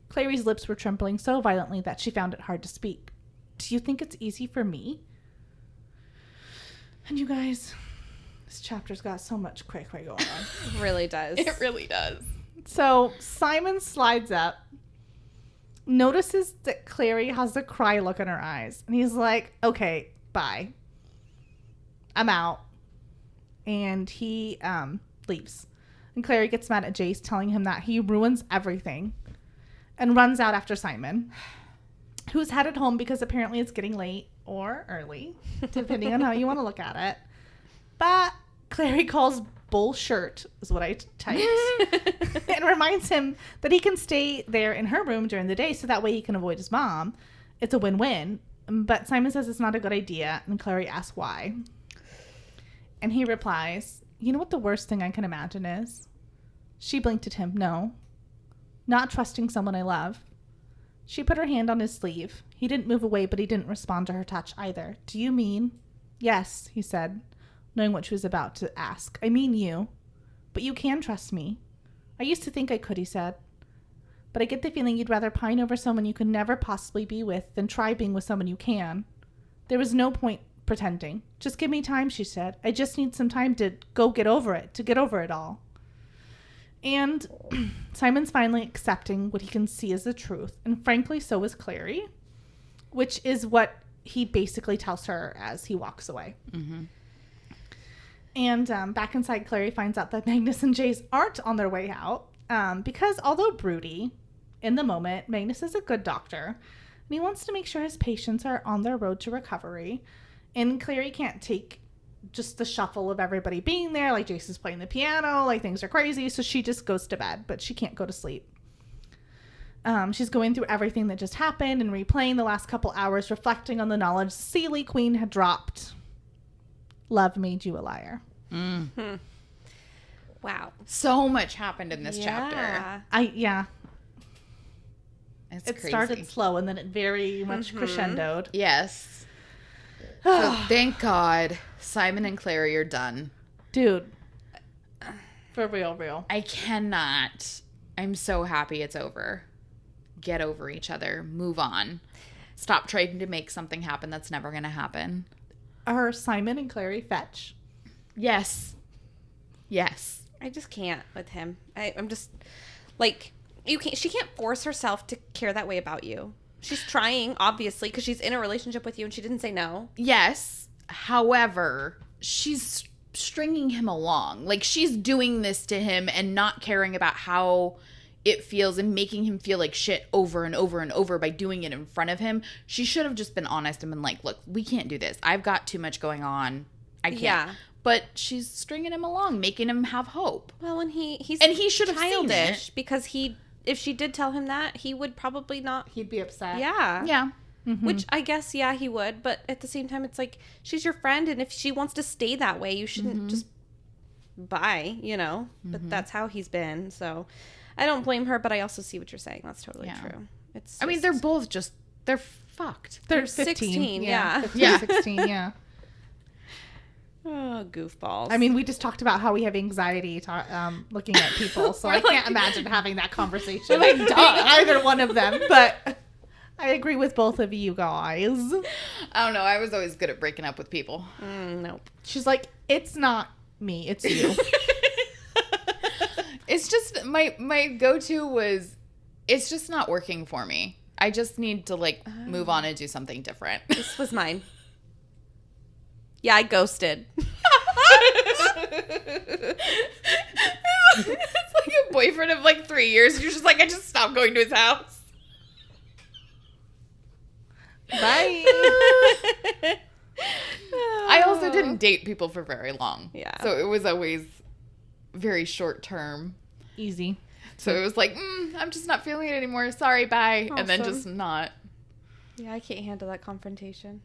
Clary's lips were trembling so violently that she found it hard to speak. Do you think it's easy for me? And you guys, this chapter's got so much cray going on. It really does. It really does. So Simon slides up, notices that Clary has the cry look in her eyes, and he's like, okay, bye. I'm out. And he leaves. And Clary gets mad at Jace, telling him that he ruins everything, and runs out after Simon, who's headed home because apparently it's getting late or early, depending on how you want to look at it. But Clary calls bullshit, is what I typed, and reminds him that he can stay there in her room during the day so that way he can avoid his mom. It's a win-win. But Simon says it's not a good idea, and Clary asks why. And he replies, you know what the worst thing I can imagine is? She blinked at him. No. Not trusting someone I love. She put her hand on his sleeve. He didn't move away, but he didn't respond to her touch either. Do you mean? Yes, he said, knowing what she was about to ask. I mean you. But you can trust me. I used to think I could, he said. But I get the feeling you'd rather pine over someone you could never possibly be with than try being with someone you can. There was no point pretending. Just give me time, she said. I just need some time to get over it all. And Simon's finally accepting what he can see as the truth. And frankly, so is Clary, which is what he basically tells her as he walks away. Mm-hmm. And back inside, Clary finds out that Magnus and Jace aren't on their way out because although broody in the moment, Magnus is a good doctor. And he wants to make sure his patients are on their road to recovery. And Clary can't take just the shuffle of everybody being there, like Jason's playing the piano, like things are crazy, so she just goes to bed, but she can't go to sleep. She's going through everything that just happened and replaying the last couple hours, reflecting on the knowledge Seelie Queen had dropped. Love made you a liar. Mm-hmm. Wow. So much happened in this chapter. It's it crazy. Started slow and then it very much crescendoed. Yes. So thank God Simon and Clary are done. Dude. For real. I cannot. I'm so happy it's over. Get over each other. Move on. Stop trying to make something happen that's never going to happen. Are Simon and Clary fetch? Yes. I just can't with him. I'm just like, she can't force herself to care that way about you. She's trying, obviously, because she's in a relationship with you and she didn't say no. Yes. However, she's stringing him along. Like, she's doing this to him and not caring about how it feels and making him feel like shit over and over and over by doing it in front of him. She should have just been honest and been like, look, we can't do this. I've got too much going on. I can't. Yeah. But she's stringing him along, making him have hope. Well, and he should have seen it. Because if she did tell him that, he would probably not. He'd be upset. Yeah. Mm-hmm. Which I guess, yeah, he would. But at the same time, it's like, she's your friend. And if she wants to stay that way, you shouldn't just bye, But that's how he's been. So I don't blame her, but I also see what you're saying. That's totally true. I mean, they're both they're fucked. They're 16. Yeah. 15, 16, yeah. Oh, goofballs. I mean, we just talked about how we have anxiety looking at people, so I can't imagine having that conversation. Like, either one of them, but I agree with both of you guys. I don't know. I was always good at breaking up with people. Nope. She's like, it's not me. It's you. It's just my go-to was it's just not working for me. I just need to like move on and do something different. This was mine. Yeah, I ghosted. It's like a boyfriend of like 3 years. You're just like, I just stopped going to his house. Bye. I also didn't date people for very long. Yeah. So it was always very short term. Easy. So it was like, I'm just not feeling it anymore. Sorry, bye. And then Awesome. just not. Yeah, I can't handle that confrontation.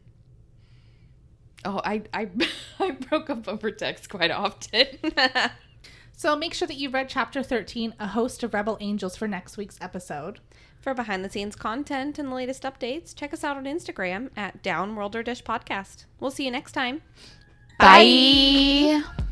Oh, I broke up over text quite often. So make sure that you read Chapter 13, A Host of Rebel Angels, for next week's episode. For behind-the-scenes content and the latest updates, check us out on Instagram at Downworlder Dish Podcast. We'll see you next time. Bye.